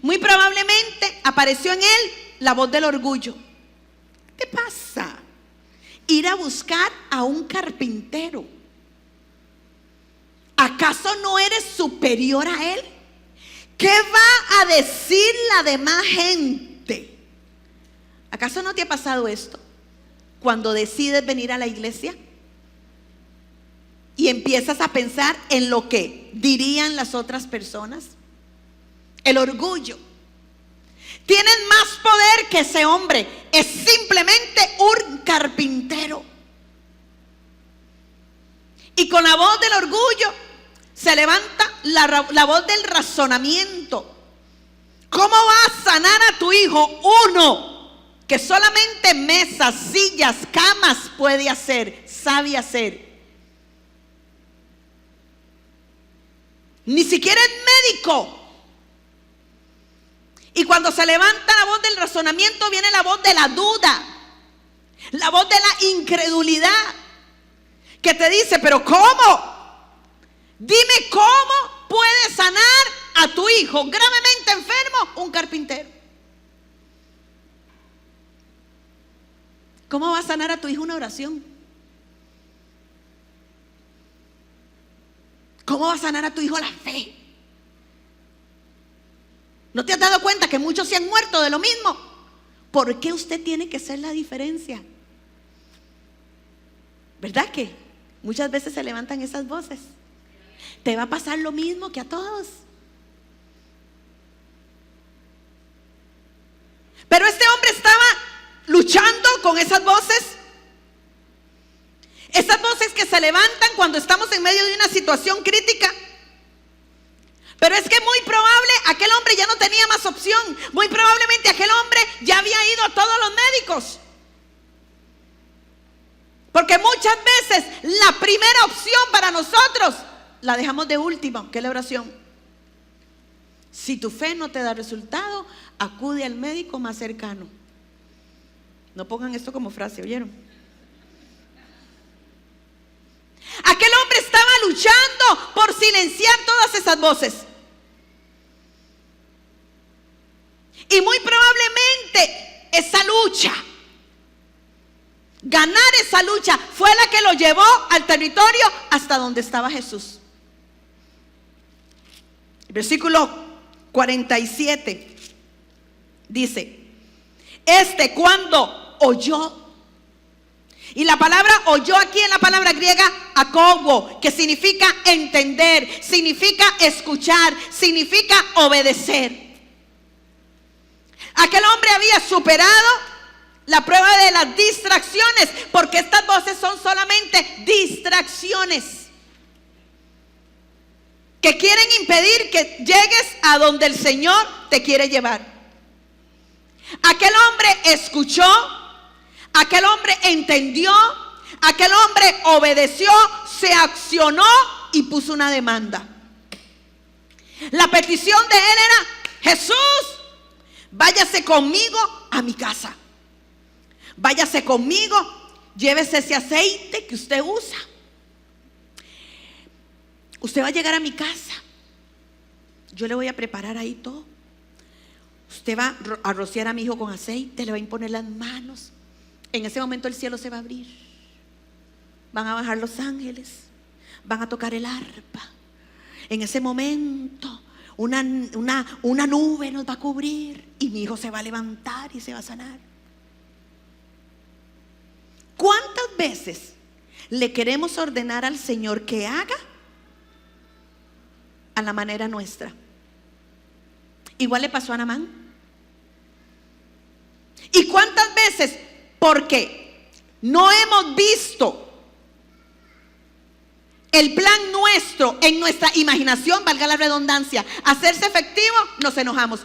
muy probablemente apareció en él la voz del orgullo. ¿Qué pasa? Ir a buscar a un carpintero. ¿Acaso no eres superior a él? ¿Qué va a decir la demás gente? ¿Acaso no te ha pasado esto? Cuando decides venir a la iglesia y empiezas a pensar en lo que dirían las otras personas. El orgullo. Tienen más poder que ese hombre. Es simplemente un carpintero. Y con la voz del orgullo se levanta la voz del razonamiento. ¿Cómo va a sanar a tu hijo uno que solamente mesas, sillas, camas puede hacer, sabe hacer? Ni siquiera es médico. Y cuando se levanta la voz del razonamiento, viene la voz de la duda, la voz de la incredulidad, que te dice, pero ¿cómo? Dime cómo puede sanar a tu hijo gravemente enfermo un carpintero. ¿Cómo va a sanar a tu hijo una oración? ¿Cómo va a sanar a tu hijo la fe? ¿No te has dado cuenta que muchos se han muerto de lo mismo? ¿Por qué usted tiene que ser la diferencia? ¿Verdad que muchas veces se levantan esas voces? Te va a pasar lo mismo que a todos. Pero este hombre estaba luchando con esas voces. Esas voces que se levantan cuando estamos en medio de una situación crítica. Pero es que muy probable aquel hombre ya no tenía más opción. Muy probablemente aquel hombre ya había ido a todos los médicos. Porque muchas veces la primera opción para nosotros la dejamos de último, que es la oración. Si tu fe no te da resultado, acude al médico más cercano. No pongan esto como frase, ¿oyeron? Aquel hombre estaba luchando por silenciar todas esas voces. Y muy probablemente esa lucha, ganar esa lucha, fue la que lo llevó al territorio hasta donde estaba Jesús. El versículo 47 dice: cuando oyó Y la palabra oyó aquí en la palabra griega akogo, que significa entender, significa escuchar, significa obedecer. Aquel hombre había superado la prueba de las distracciones, porque estas voces son solamente distracciones que quieren impedir que llegues a donde el Señor te quiere llevar. Aquel hombre escuchó, aquel hombre entendió, aquel hombre obedeció, se accionó y puso una demanda. La petición de él era: Jesús, váyase conmigo a mi casa. Váyase conmigo, llévese ese aceite que usted usa. Usted va a llegar a mi casa. Yo le voy a preparar ahí todo. Usted va a rociar a mi hijo con aceite, le va a imponer las manos. En ese momento el cielo se va a abrir. Van a bajar los ángeles, van a tocar el arpa. En ese momento una nube nos va a cubrir y mi hijo se va a levantar y se va a sanar. ¿Cuántas veces le queremos ordenar al Señor que haga a la manera nuestra? Igual le pasó a Naamán. ¿Y cuántas veces, porque no hemos visto el plan nuestro en nuestra imaginación, valga la redundancia, hacerse efectivo, nos enojamos?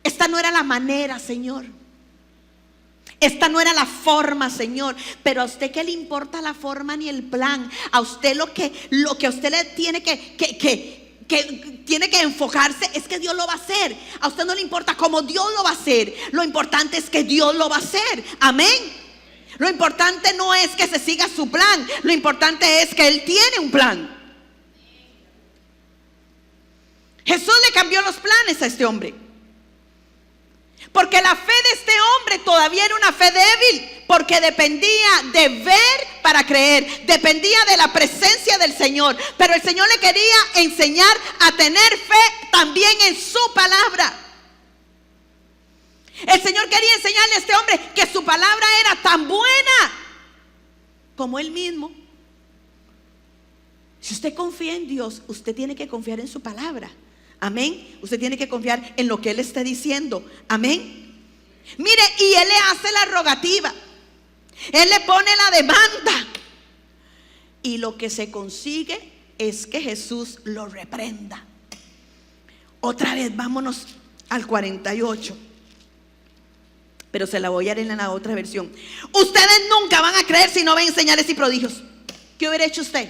Esta no era la manera, Señor. Esta no era la forma, Señor. Pero a usted, ¿qué le importa la forma ni el plan? A usted lo que a usted le tiene que tiene que enfocarse es que Dios lo va a hacer. A usted no le importa cómo Dios lo va a hacer. Lo importante es que Dios lo va a hacer. Amén. Lo importante no es que se siga su plan. Lo importante es que Él tiene un plan. Jesús le cambió los planes a este hombre, porque la fe de este hombre todavía era una fe débil, porque dependía de ver para creer, dependía de la presencia del Señor. Pero el Señor le quería enseñar a tener fe también en su palabra. El Señor quería enseñarle a este hombre que su palabra era tan buena como Él mismo. Si usted confía en Dios, usted tiene que confiar en su palabra. Amén. Usted tiene que confiar en lo que Él está diciendo. Amén. Mire, y Él le hace la rogativa, Él le pone la demanda, y lo que se consigue es que Jesús lo reprenda. Otra vez, vámonos al 48. Pero se la voy a dar en la otra versión. Ustedes nunca van a creer si no ven señales y prodigios. ¿Qué hubiera hecho usted?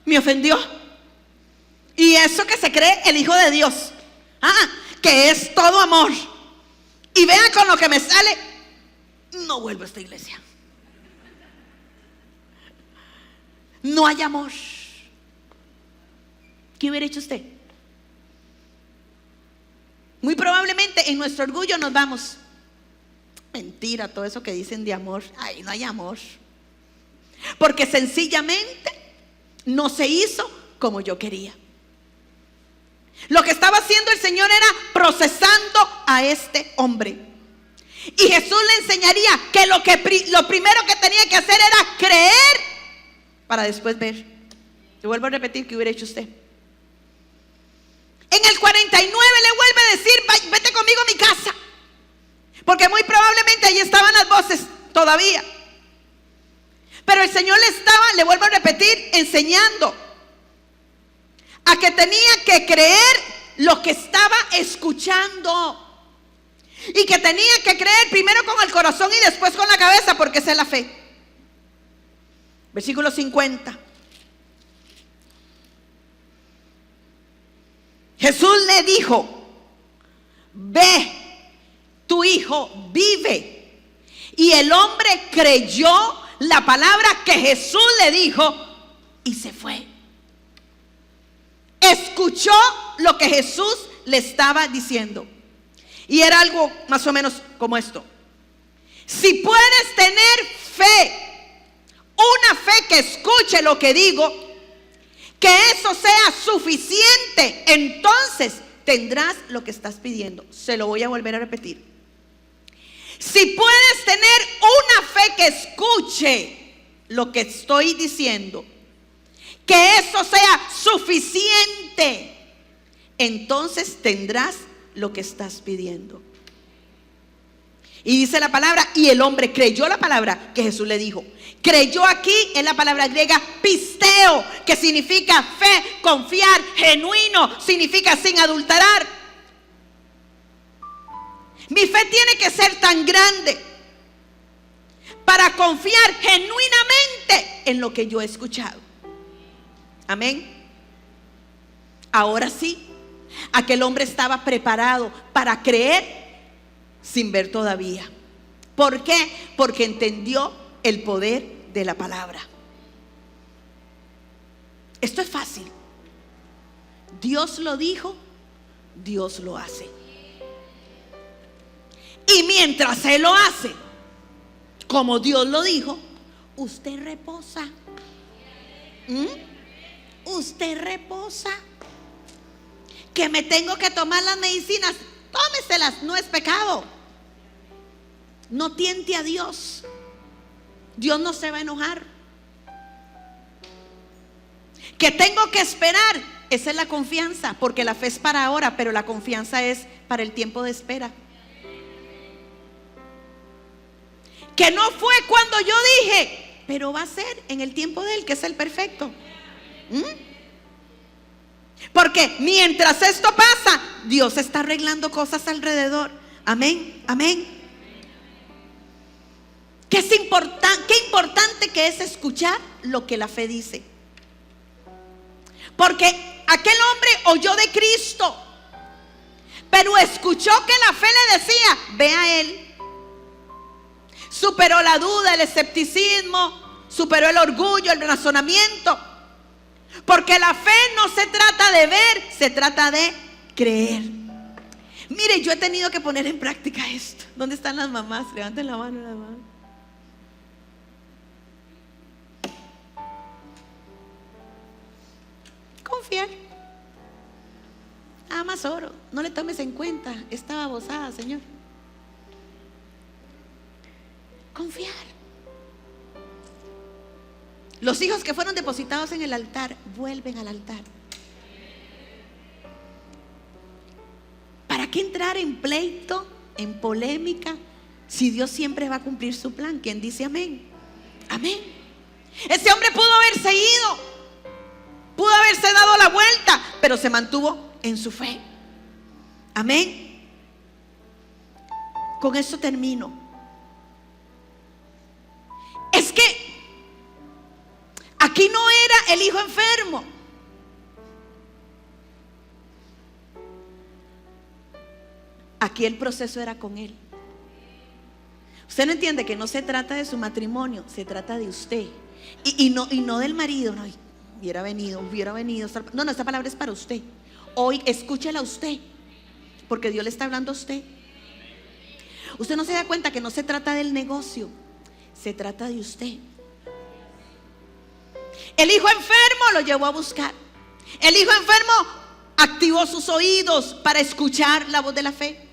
Me ofendió. Y eso que se cree el Hijo de Dios, que es todo amor, y vea con lo que me sale. No vuelvo a esta iglesia. No hay amor. ¿Qué hubiera hecho usted? Muy probablemente en nuestro orgullo nos vamos. Mentira, todo eso que dicen de amor. Ay, no hay amor. Porque sencillamente no se hizo como yo quería. Lo que estaba haciendo el Señor era procesando a este hombre. Y Jesús le enseñaría que lo primero que tenía que hacer era creer para después ver. Le vuelvo a repetir, ¿qué hubiera hecho usted? En el 49 le vuelve a decir: vete conmigo a mi casa. Porque muy probablemente ahí estaban las voces todavía. Pero el Señor le vuelvo a repetir, enseñando a que tenía que creer lo que estaba escuchando. Y que tenía que creer primero con el corazón y después con la cabeza, porque esa es la fe. Versículo 50. Jesús le dijo: ve, tu hijo vive. Y el hombre creyó la palabra que Jesús le dijo y se fue. Escuchó lo que Jesús le estaba diciendo. Y era algo más o menos como esto: si puedes tener fe, una fe que escuche lo que digo, que eso sea suficiente, entonces tendrás lo que estás pidiendo. Se lo voy a volver a repetir. Si puedes tener una fe que escuche lo que estoy diciendo, que eso sea suficiente, entonces tendrás lo que estás pidiendo. Y dice la palabra, y el hombre creyó la palabra que Jesús le dijo. Creyó aquí en la palabra griega pisteo, que significa fe, confiar, genuino, significa sin adulterar. Mi fe tiene que ser tan grande para confiar genuinamente en lo que yo he escuchado. Amén. Ahora sí, aquel hombre estaba preparado para creer sin ver todavía. ¿Por qué? Porque entendió el poder de la palabra. Esto es fácil. Dios lo dijo, Dios lo hace. Y mientras Él lo hace, como Dios lo dijo, usted reposa. Usted reposa. Que me tengo que tomar las medicinas, tómeselas, no es pecado. No tiente a Dios. Dios no se va a enojar. Que tengo que esperar, esa es la confianza, porque la fe es para ahora, pero la confianza es para el tiempo de espera. Que no fue cuando yo dije, pero va a ser en el tiempo de Él, que es el perfecto. Porque mientras esto pasa, Dios está arreglando cosas alrededor. Amén, amén. Qué importante que es escuchar lo que la fe dice. Porque aquel hombre oyó de Cristo, pero escuchó que la fe le decía, ve a Él. Superó la duda, el escepticismo, superó el orgullo, el razonamiento. Porque la fe no se trata de ver, se trata de creer. Mire, yo he tenido que poner en práctica esto. ¿Dónde están las mamás? Levanten la mano, la mano. Confiar. Nada más oro. No le tomes en cuenta esta babosada, Señor. Confiar. Los hijos que fueron depositados en el altar vuelven al altar. ¿Para qué entrar en pleito, en polémica, si Dios siempre va a cumplir su plan? ¿Quién dice amén? Amén. Ese hombre pudo haberse ido, pudo haberse dado la vuelta, pero se mantuvo en su fe. Amén. Con eso termino. Es que aquí no era el hijo enfermo. Aquí el proceso era con él. Usted no entiende que no se trata de su matrimonio, se trata de usted. Y no del marido. No, hubiera venido. No, esta palabra es para usted. Hoy escúchela a usted, porque Dios le está hablando a usted. Usted no se da cuenta que no se trata del negocio, se trata de usted. El hijo enfermo lo llevó a buscar. El hijo enfermo activó sus oídos para escuchar la voz de la fe,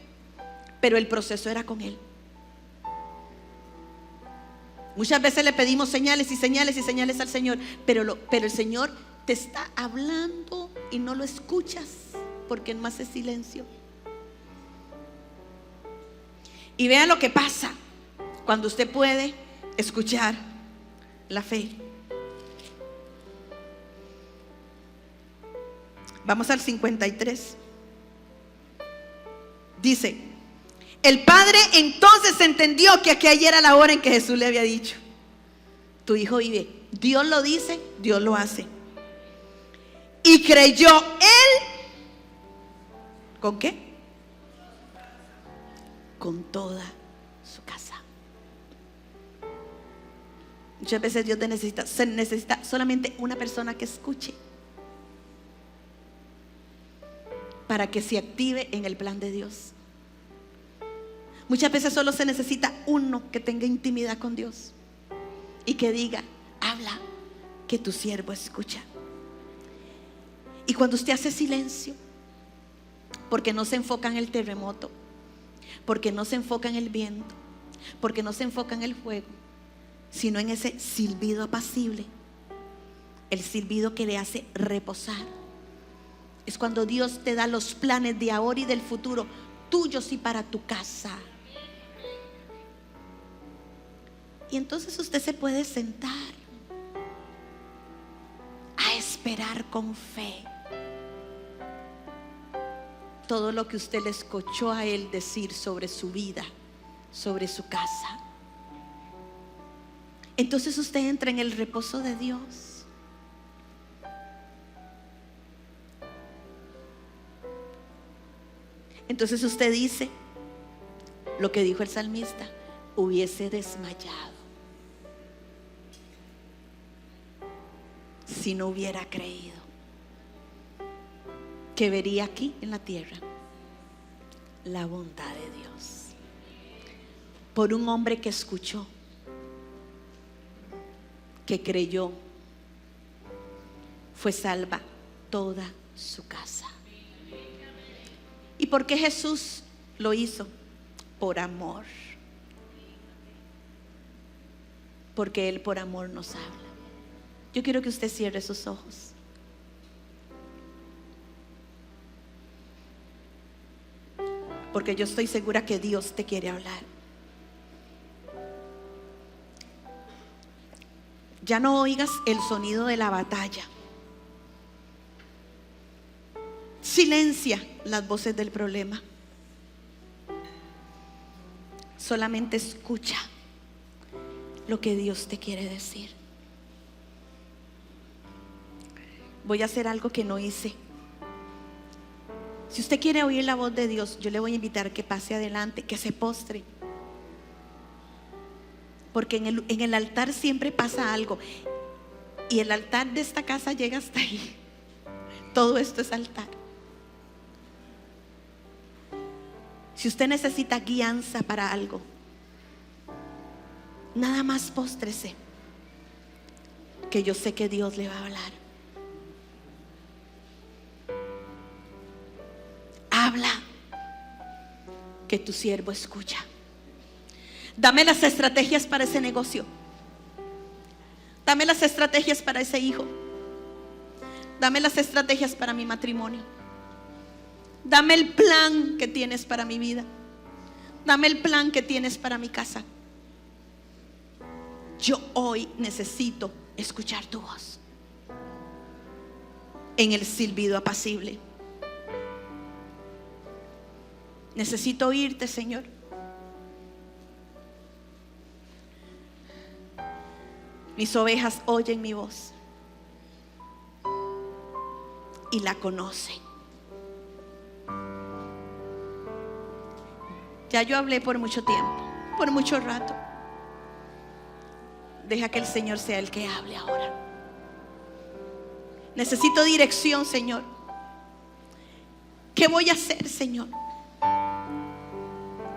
pero el proceso era con él. Muchas veces le pedimos señales y señales y señales al Señor, pero el Señor te está hablando y no lo escuchas porque en más es silencio. Y vea lo que pasa cuando usted puede escuchar la fe. Vamos al 53. Dice: el padre entonces entendió que aquella era la hora en que Jesús le había dicho: tu hijo vive. Dios lo dice, Dios lo hace. Y creyó él. ¿Con qué? Con toda su casa. Muchas veces Dios se necesita solamente una persona que escuche para que se active en el plan de Dios. Muchas veces solo se necesita uno que tenga intimidad con Dios y que diga: habla, que tu siervo escucha. Y cuando usted hace silencio, porque no se enfoca en el terremoto, porque no se enfoca en el viento, Porque no se enfoca en el fuego, sino en ese silbido apacible, el silbido que le hace reposar. Es cuando Dios te da los planes de ahora y del futuro, tuyos y para tu casa. Y entonces usted se puede sentar a esperar con fe todo lo que usted le escuchó a Él decir sobre su vida, sobre su casa. Entonces usted entra en el reposo de Dios. Entonces usted dice lo que dijo el salmista: hubiese desmayado si no hubiera creído que vería aquí en la tierra la bondad de Dios, por un hombre que escuchó, que creyó, fue salva toda su casa. ¿Y por qué Jesús lo hizo? Por amor. Porque Él por amor nos habla. Yo quiero que usted cierre sus ojos. Porque yo estoy segura que Dios te quiere hablar. Ya no oigas el sonido de la batalla. Silencia las voces del problema. Solamente escucha lo que Dios te quiere decir. Voy a hacer algo que no hice. Si usted quiere oír la voz de Dios, yo le voy a invitar a que pase adelante, que se postre. Porque en el altar siempre pasa algo. Y el altar de esta casa llega hasta ahí. Todo esto es altar. Si usted necesita guianza para algo, nada más póstrese, que yo sé que Dios le va a hablar. Habla, que tu siervo escucha. Dame las estrategias para ese negocio. Dame las estrategias para ese hijo. Dame las estrategias para mi matrimonio. Dame el plan que tienes para mi vida. Dame el plan que tienes para mi casa. Yo hoy necesito escuchar tu voz en el silbido apacible. Necesito oírte, Señor. Mis ovejas oyen mi voz y la conocen. Ya yo hablé por mucho tiempo, por mucho rato. Deja que el Señor sea el que hable ahora. Necesito dirección, Señor. ¿Qué voy a hacer, Señor?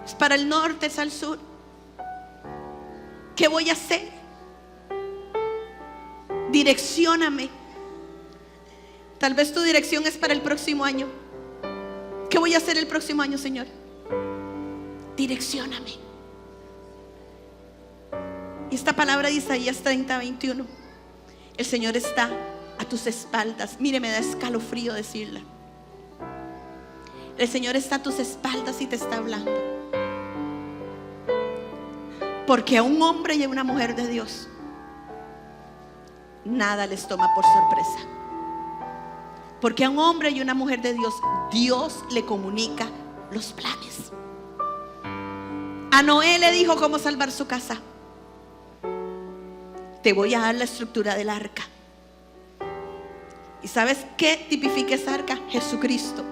¿Es para el norte, es al sur? ¿Qué voy a hacer? Direccióname. Tal vez tu dirección es para el próximo año. ¿Qué voy a hacer el próximo año, Señor? Direccióname. Y esta palabra de Isaías 30:21, el Señor está a tus espaldas. Mire, me da escalofrío decirla. El Señor está a tus espaldas y te está hablando. Porque a un hombre y a una mujer de Dios nada les toma por sorpresa. Porque a un hombre y una mujer de Dios, Dios le comunica los planes. A Noé le dijo cómo salvar su casa. Te voy a dar la estructura del arca. ¿Y sabes qué tipifica esa arca? Jesucristo.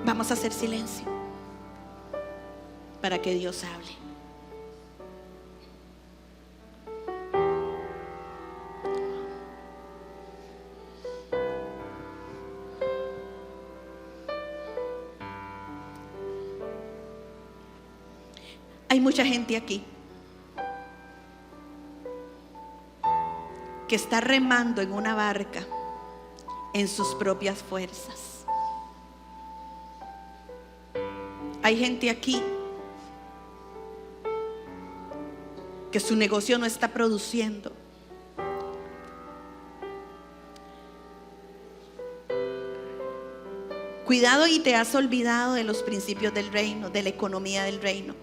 Vamos a hacer silencio para que Dios hable. Hay mucha gente aquí que está remando en una barca en sus propias fuerzas. Hay gente aquí que su negocio no está produciendo. Cuidado, y te has olvidado de los principios del reino, de la economía del reino.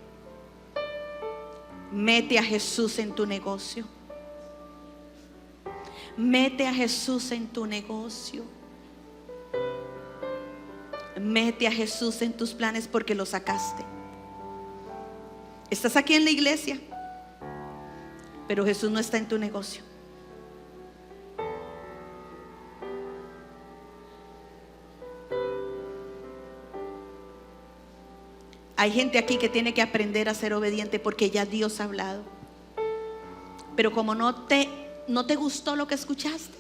Mete a Jesús en tu negocio. Mete a Jesús en tu negocio. Mete a Jesús en tus planes, porque lo sacaste. Estás aquí en la iglesia, pero Jesús no está en tu negocio. Hay gente aquí que tiene que aprender a ser obediente, porque ya Dios ha hablado. Pero como no te gustó lo que escuchaste,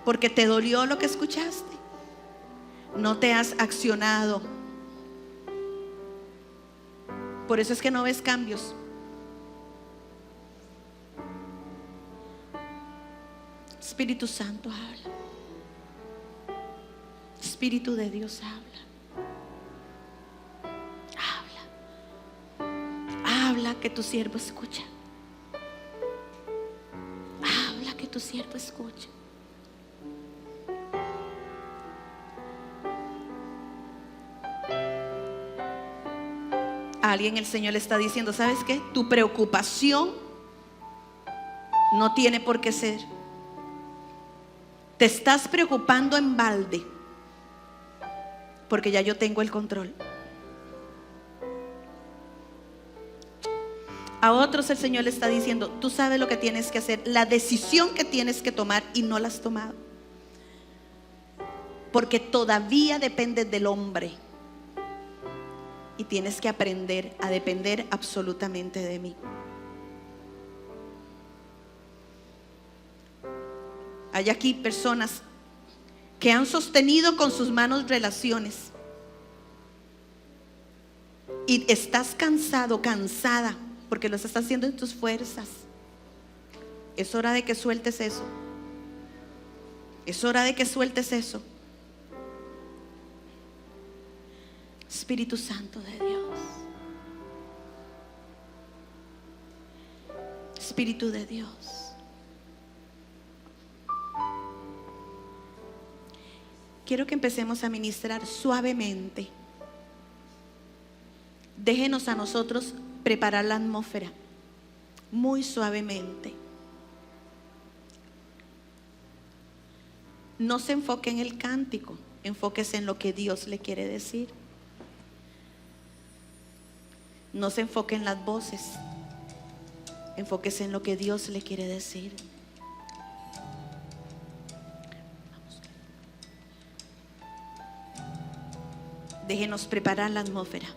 porque te dolió lo que escuchaste, no te has accionado. Por eso es que no ves cambios. Espíritu Santo, habla. Espíritu de Dios, habla. Habla, que tu siervo escucha. Habla, que tu siervo escucha. A alguien el Señor le está diciendo: ¿sabes qué? Tu preocupación no tiene por qué ser. Te estás preocupando en balde, porque ya yo tengo el control. A otros el Señor le está diciendo: tú sabes lo que tienes que hacer, la decisión que tienes que tomar, y no la has tomado, porque todavía dependes del hombre, y tienes que aprender a depender absolutamente de mí. Hay aquí personas que han sostenido con sus manos relaciones, y estás cansado, cansada, porque lo estás haciendo en tus fuerzas. Es hora de que sueltes eso. Es hora de que sueltes eso. Espíritu Santo de Dios. Espíritu de Dios. Quiero que empecemos a ministrar suavemente. Déjenos a nosotros preparar la atmósfera muy suavemente. No se enfoque en el cántico, enfóquese en lo que Dios le quiere decir. No se enfoque en las voces, enfóquese en lo que Dios le quiere decir. Déjenos preparar la atmósfera.